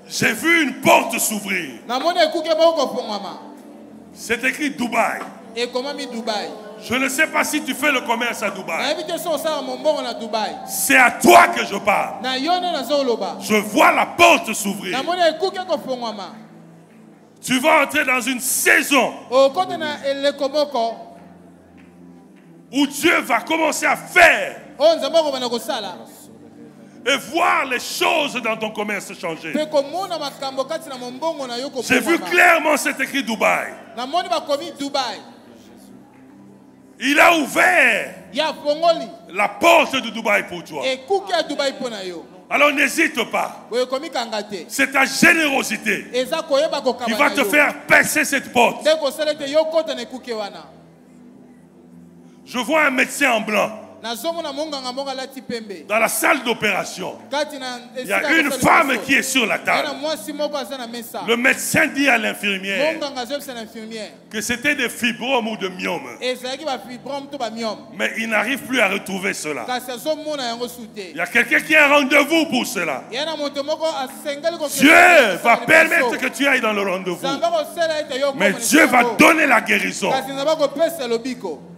J'ai vu une porte s'ouvrir. C'est écrit Dubaï. Je ne sais pas si tu fais le commerce à Dubaï. C'est à toi que je parle. Je vois la porte s'ouvrir. Tu vas entrer dans une saison où Dieu va commencer à faire et voir les choses dans ton commerce changer. J'ai vu clairement cet écrit Dubaï. Il a ouvert la porte de Dubaï pour toi. Alors n'hésite pas. C'est ta générosité qui va te faire percer cette porte. Je vois un médecin en blanc. Dans la salle d'opération, il y a une femme qui est sur la table. Le médecin dit à l'infirmière que c'était des fibromes ou de myomes. Mais il n'arrive plus à retrouver cela. Il y a quelqu'un qui a un rendez-vous pour cela. Dieu va permettre que tu ailles dans le rendez-vous. Mais Dieu va donner la guérison.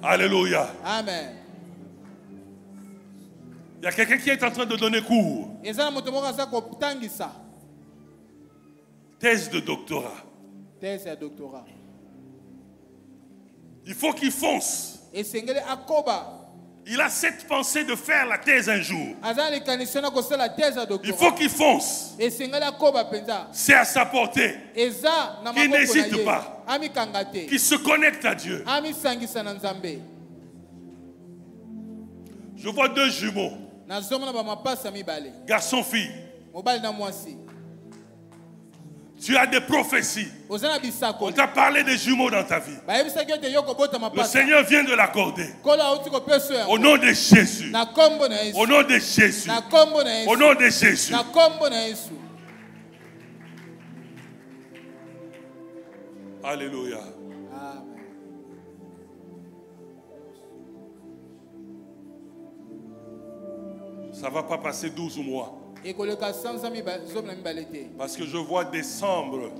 Alléluia. Amen. Il y a quelqu'un qui est en train de donner cours. Thèse de doctorat. Il faut qu'il fonce. Il a cette pensée de faire la thèse un jour. Il faut qu'il fonce. C'est à sa portée. Qu'il n'hésite pas. Qu'il se connecte à Dieu. Je vois deux jumeaux. Garçon-fille. Tu as des prophéties. On t'a parlé des jumeaux dans ta vie. Le Seigneur vient de l'accorder. Au nom de Jésus. Au nom de Jésus. Au nom de Jésus. Alléluia. Ça ne va pas passer 12 mois. Parce que je vois décembre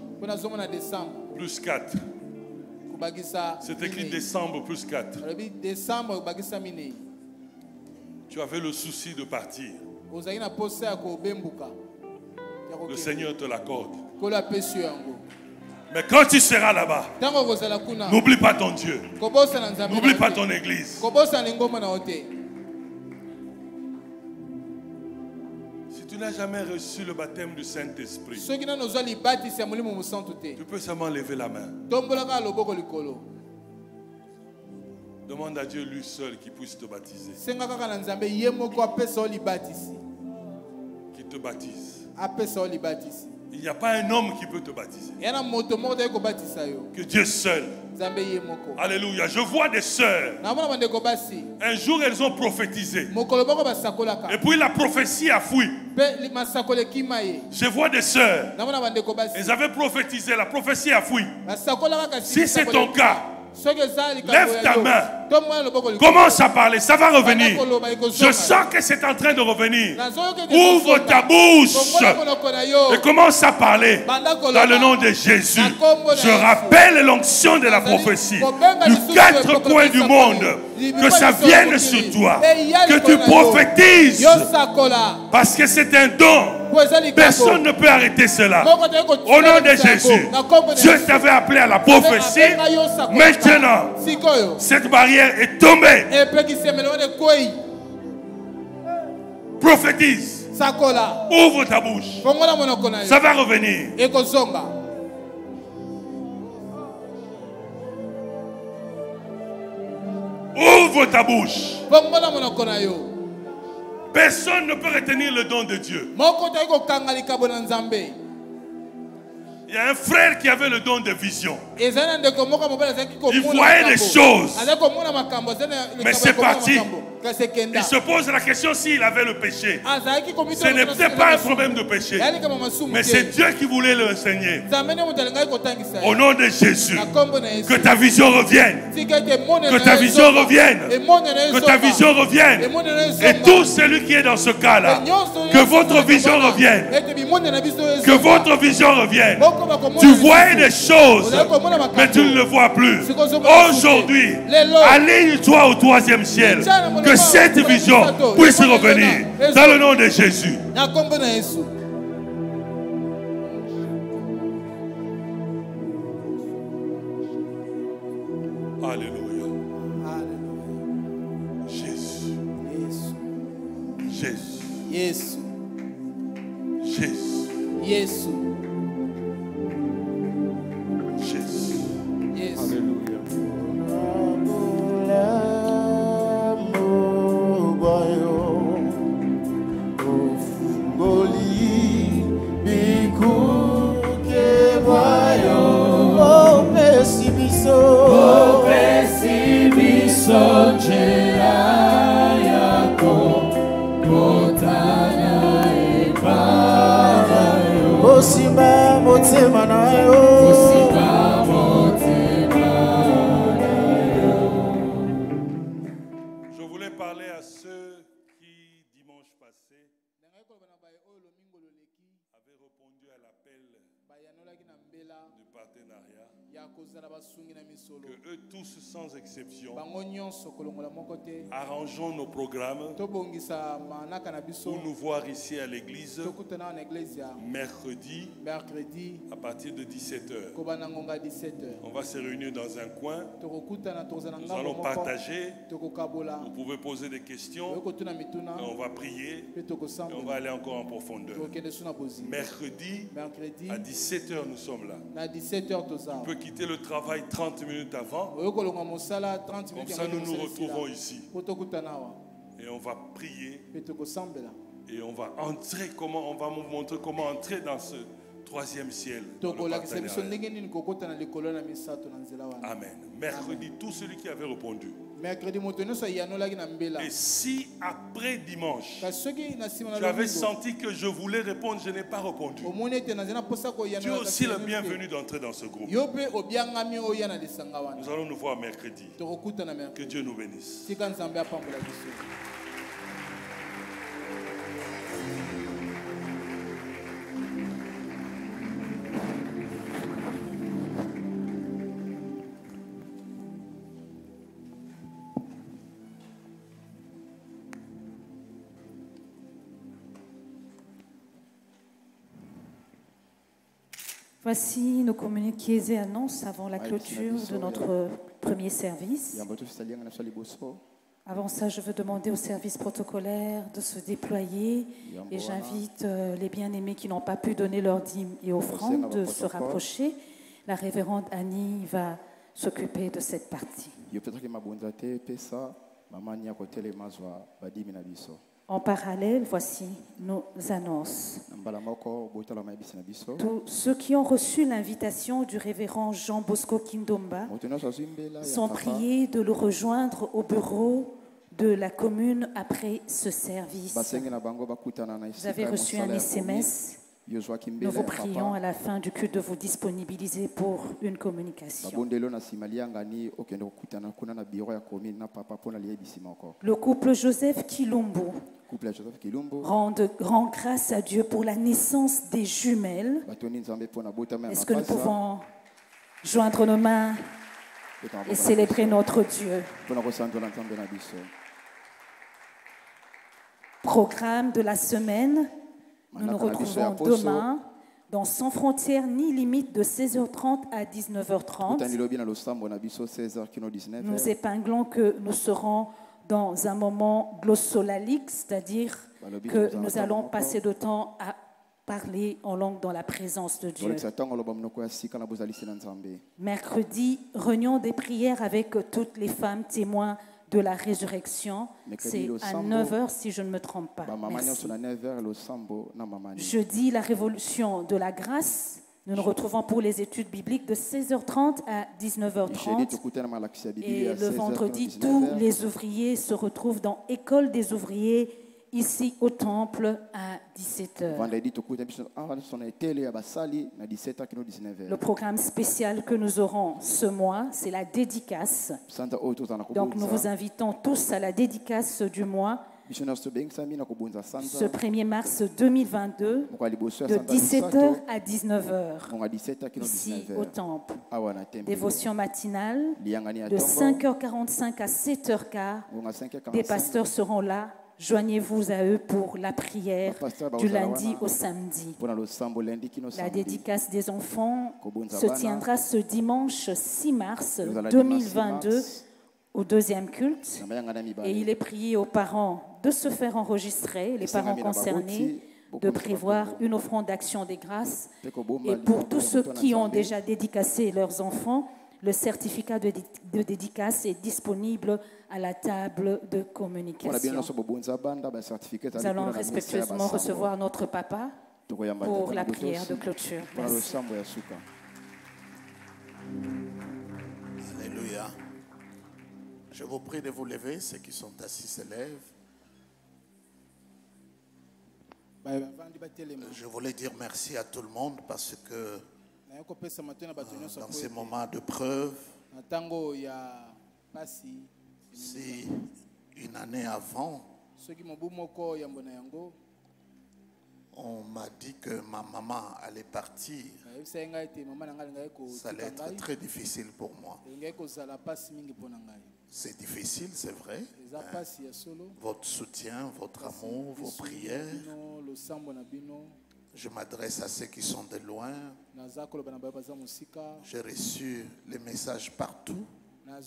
plus 4. C'est écrit décembre plus 4. Tu avais le souci de partir. Le Seigneur te l'accorde. Mais quand tu seras là-bas, n'oublie pas ton Dieu. N'oublie pas ton église. Tu n'as jamais reçu le baptême du Saint-Esprit. Tu peux seulement lever la main. Demande à Dieu lui seul qui puisse te baptiser. Qui te baptise. Il n'y a pas un homme qui peut te baptiser. Que Dieu seul. Alléluia. Je vois des sœurs. Un jour, elles ont prophétisé. Et puis la prophétie a fui. Je vois des sœurs. Elles avaient prophétisé. La prophétie a fui. Si c'est ton cas, lève ta main. Commence à parler. Ça va revenir. Je sens que c'est en train de revenir. Ouvre ta bouche et commence à parler dans le nom de Jésus. Je rappelle l'onction de la prophétie du quatre coins du monde. Que ça vienne sur toi. Que tu prophétises. Parce que c'est un don. Personne ne peut arrêter cela. Au nom de Jésus. Dieu t'avait appelé à la prophétie. Maintenant, cette barrière est tombée. Prophétise. Ouvre ta bouche. Ça va revenir. Ouvre ta bouche. Personne ne peut retenir le don de Dieu. Il y a un frère qui avait le don de vision. Il voyait des choses. Mais c'est parti. Il se pose la question s'il avait le péché. Ce n'était pas un problème de péché. Mais c'est Dieu qui voulait le enseigner. Au nom de Jésus. Que ta vision revienne. Que ta vision revienne. Que ta vision revienne. Et tout celui qui est dans ce cas-là. Que votre vision revienne. Que votre vision revienne. Tu voyais des choses, mais tu ne le vois plus. Aujourd'hui, aligne-toi au 3e ciel. Que cette vision puisse revenir. Dans le nom de Jésus. Alléluia. Jésus. Jésus. Jésus. Jésus. Jésus. Jésus. Yes. Alléluia. Je voulais parler à ceux qui, dimanche passé, avaient répondu à l'appel du partenariat. Que eux tous, sans exception, arrangeons nos programmes pour nous voir ici à l'église mercredi à partir de 17h. On va se réunir dans un coin. Nous allons partager. Vous pouvez poser des questions. On va prier. Et on va aller encore en profondeur. Mercredi à 17h, nous sommes là. Tu peux quitter le travail 30 minutes avant. Comme ça, nous nous retrouvons ici. Et on va prier. Et on va entrer, on va vous montrer comment entrer dans ce 3e ciel. Amen. Mercredi, tout celui qui avait répondu. Et si après dimanche, tu avais senti que je voulais répondre, je n'ai pas répondu, tu es aussi le bienvenu d'entrer dans ce groupe. Nous allons nous voir mercredi. Que Dieu nous bénisse. Voici nos communiqués et annonces avant la clôture de notre premier service. Avant ça, je veux demander au service protocolaire de se déployer et j'invite les bien-aimés qui n'ont pas pu donner leur dîme et offrande de se rapprocher. La révérende Annie va s'occuper de cette partie. En parallèle, voici nos annonces. Tous ceux qui ont reçu l'invitation du révérend Jean Bosco Kindomba sont priés de le rejoindre au bureau de la commune après ce service. Vous avez reçu un SMS. Nous vous prions à la fin du culte de vous disponibiliser pour une communication. Le couple Joseph Kilumbu rend de grandes grâces à Dieu pour la naissance des jumelles. Est-ce que nous pouvons joindre nos mains et célébrer notre Dieu? Programme de la semaine. Nous nous retrouvons demain dans Sans frontières ni limite de 16h30 à 19h30. Nous épinglons que nous serons dans un moment glossolalique, c'est-à-dire que nous allons passer de temps à parler en langue dans la présence de Dieu. Mercredi, réunion des prières avec toutes les femmes témoins de la résurrection. C'est à 9h si je ne me trompe pas. Merci. Jeudi, la révolution de la grâce. Nous nous retrouvons pour les études bibliques de 16h30 à 19h30. Et le vendredi, tous les ouvriers se retrouvent dans École des ouvriers, ici au temple à 17h. Le programme spécial que nous aurons ce mois, c'est la dédicace. Donc nous vous invitons tous à la dédicace du mois. Ce 1er mars 2022, de 17h à 19h, ici au temple. Dévotion matinale, de 5h45 à 7h15. Des pasteurs seront là. Joignez-vous à eux pour la prière du lundi au samedi. La dédicace des enfants se tiendra ce dimanche 6 mars 2022 au deuxième culte. Et il est prié aux parents de se faire enregistrer, les parents concernés, de prévoir une offrande d'action des grâces. Et pour tous ceux qui ont déjà dédicacé leurs enfants, le certificat de dédicace est disponible à la table de communication. Nous allons respectueusement recevoir notre papa pour la prière de clôture. Merci. Alléluia. Je vous prie de vous lever, ceux qui sont assis se lèvent. Je voulais dire merci à tout le monde parce que dans ces moments de preuve, si une année avant, on m'a dit que ma maman allait partir, ça allait être très difficile pour moi. C'est difficile, c'est vrai. Votre soutien, votre amour, vos prières. Je m'adresse à ceux qui sont de loin. J'ai reçu les messages partout, même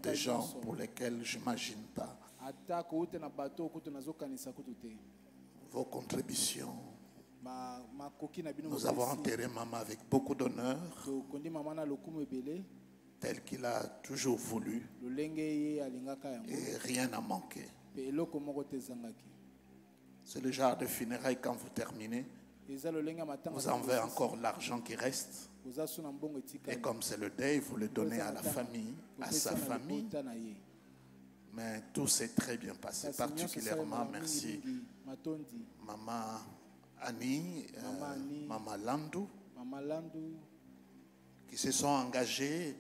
des gens pour lesquels je n'imagine pas. Vos contributions. Nous avons enterré maman avec beaucoup d'honneur, tel qu'il a toujours voulu, et rien n'a manqué. C'est le genre de funérailles quand vous terminez, vous enlevez encore l'argent qui reste, et comme c'est le deuil, vous le donnez à la famille, à sa famille. Mais tout s'est très bien passé, particulièrement merci Maman Annie, Maman Landou, qui se sont engagés.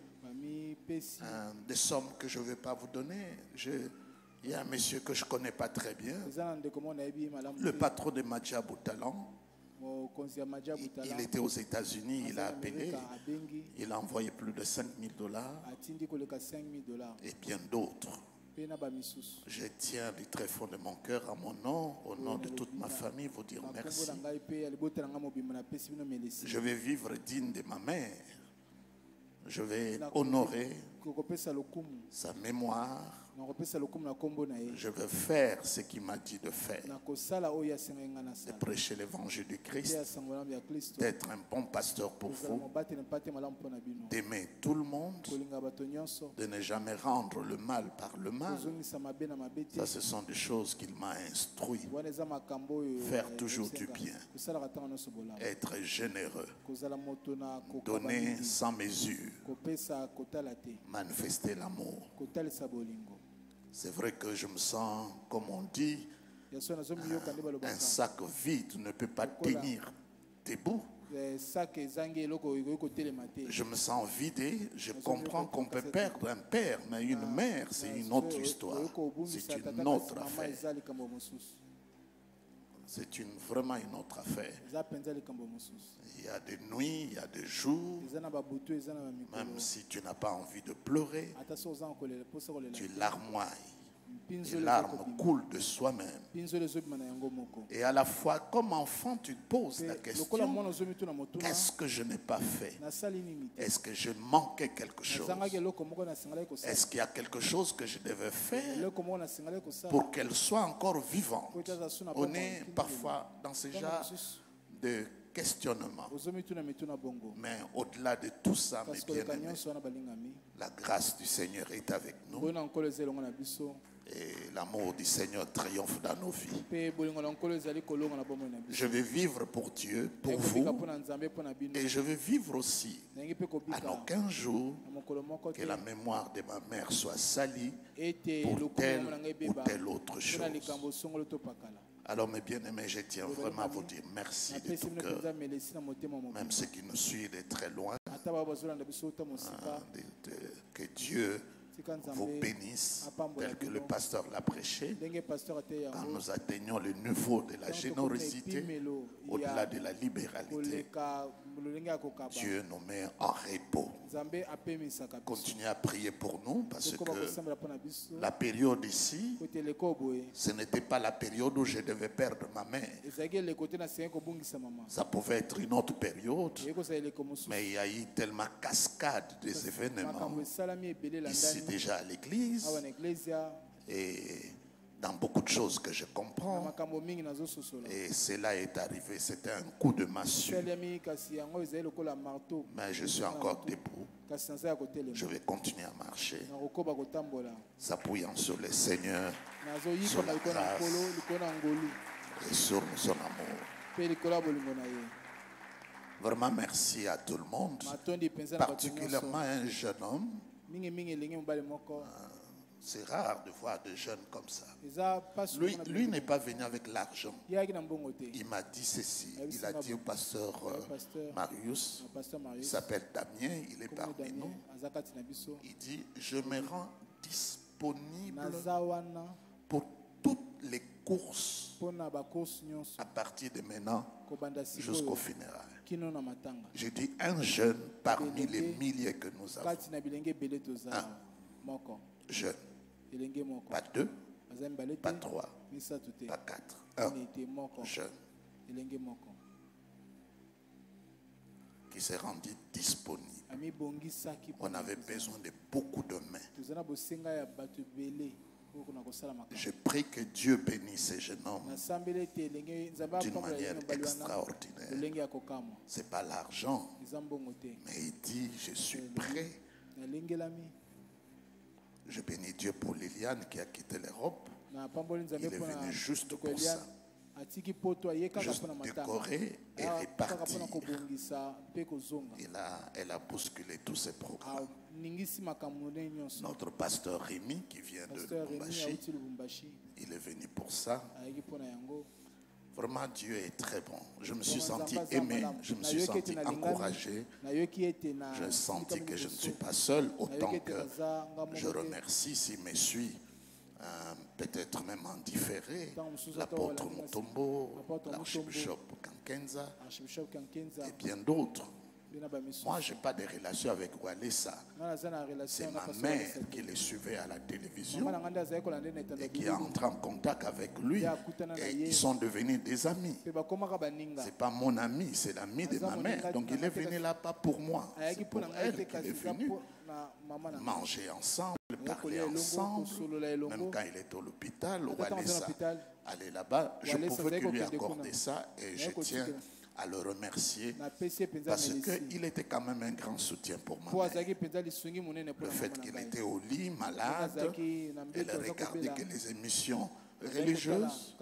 Des sommes que je ne vais pas vous donner. Il y a un monsieur que je ne connais pas très bien, le patron de Madja Boutalan. Il était aux États-Unis, il a appelé, il a envoyé plus de $5 000 et bien d'autres. Je tiens du très fond de mon cœur, à mon nom, au nom de toute ma famille, vous dire merci. Je vais vivre digne de ma mère. Je vais honorer sa mémoire. Je vais faire ce qu'il m'a dit de faire. De prêcher l'évangile du Christ, d'être un bon pasteur pour vous, d'aimer tout le monde, de ne jamais rendre le mal par le mal. Ça, ce sont des choses qu'il m'a instruit. Faire toujours du bien, être généreux, donner sans mesure, manifester l'amour. C'est vrai que je me sens, comme on dit, un sac vide ne peut pas tenir debout. Je me sens vidé. Je comprends qu'on peut perdre un père, mais une mère, c'est une autre histoire. C'est une autre affaire. C'est vraiment une autre affaire. Il y a des nuits, il y a des jours, même si tu n'as pas envie de pleurer, tu larmoies. Les larmes coulent de soi-même. Et à la fois, comme enfant, tu te poses la question, qu'est-ce que je n'ai pas fait? Est-ce que je manquais quelque chose? Est-ce qu'il y a quelque chose que je devais faire pour qu'elle soit encore vivante? On est parfois dans ce genre de questionnements. Mais au-delà de tout ça, mes bien-aimés, la grâce du Seigneur est avec nous. Et l'amour du Seigneur triomphe dans nos vies. Je vais vivre pour Dieu, pour vous. Et je vais vivre aussi à nos 15 jours que la mémoire de ma mère soit salie pour telle ou telle autre chose. Alors mes bien-aimés, je tiens vraiment à vous dire merci de tout cœur. Même ceux qui nous suivent de très loin. Que Dieu vous bénisse, tel que le pasteur l'a prêché. Quand nous atteignons le niveau de la générosité, au-delà de la libéralité, Dieu nous met en repos. Continuez à prier pour nous, parce que la période ici, ce n'était pas la période où je devais perdre ma mère. Ça pouvait être une autre période, mais il y a eu tellement cascade des événements ici déjà à l'église et dans beaucoup de choses que je comprends, et cela est arrivé, c'était un coup de massue, mais je suis encore debout. Je vais continuer à marcher, s'appuyant sur le Seigneur, sur la grâce et sur son amour. Vraiment merci à tout le monde, particulièrement à un jeune homme. C'est rare de voir des jeunes comme ça. Lui n'est pas venu avec l'argent. Il m'a dit ceci. Il a dit au pasteur Marius, il s'appelle Damien, il est parmi nous. Il dit, je me rends disponible pour toutes les courses à partir de maintenant jusqu'au funérail. Je dis un jeune parmi les milliers que nous avons. Un jeune. Pas deux, pas trois, pas quatre. Un jeune qui s'est rendu disponible. On avait besoin de beaucoup de mains. Je prie que Dieu bénisse ces jeunes hommes d'une manière extraordinaire. Ce n'est pas l'argent, mais il dit, je suis prêt. Je bénis Dieu pour Liliane qui a quitté l'Europe. Il est venu juste pour ça. Juste décorer et répartir. Elle a bousculé tous ses programmes. Notre pasteur Rémi qui vient de Lubumbashi, il est venu pour ça. Vraiment, Dieu est très bon. Je me suis senti aimé, je me suis senti encouragé. Je senti que je ne suis pas seul, autant que je remercie s'il me suit. Peut-être même en différé, l'apôtre Mutombo, l'archbishop Kankenza et bien d'autres. Moi, je n'ai pas de relation avec Walesa. C'est ma mère qui le suivait à la télévision et qui est entrée en contact avec lui. Et ils sont devenus des amis. Ce n'est pas mon ami, c'est l'ami de ma mère. Donc il est venu là-bas pour moi. C'est pour elle qu'il est venu manger ensemble, parler ensemble. Même quand il était à l'hôpital, Walesa allait là-bas, je pouvais que lui accorder ça et je tiens à le remercier parce qu'il était quand même un grand soutien pour moi. Le fait qu'il était au lit, malade, elle regardait que les émissions religieuses.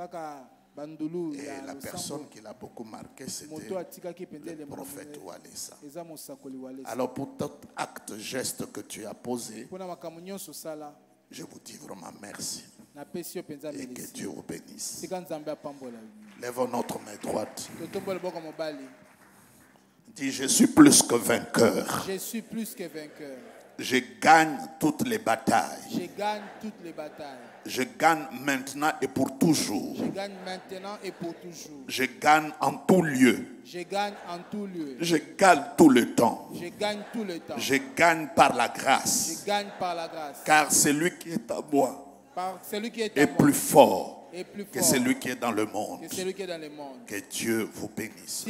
Et la personne qui l'a beaucoup marqué, c'était le prophète Walesa. Alors pour tout acte, geste que tu as posé, je vous dis vraiment merci. Et que Dieu vous bénisse. Lèvons notre main droite. Dis, je suis plus que vainqueur. Je suis plus que vainqueur. Je gagne toutes les batailles. Je gagne toutes les batailles. Je gagne maintenant et pour toujours. Je gagne maintenant et pour toujours. Je gagne en tout lieu. Je gagne en tout lieu. Je gagne tout le temps. Je gagne tout le temps. Je gagne par la grâce. Je gagne par la grâce. Car celui qui est à moi celui qui est est plus fort que celui qui est dans le monde. Que celui qui est dans le monde. Que Dieu vous bénisse.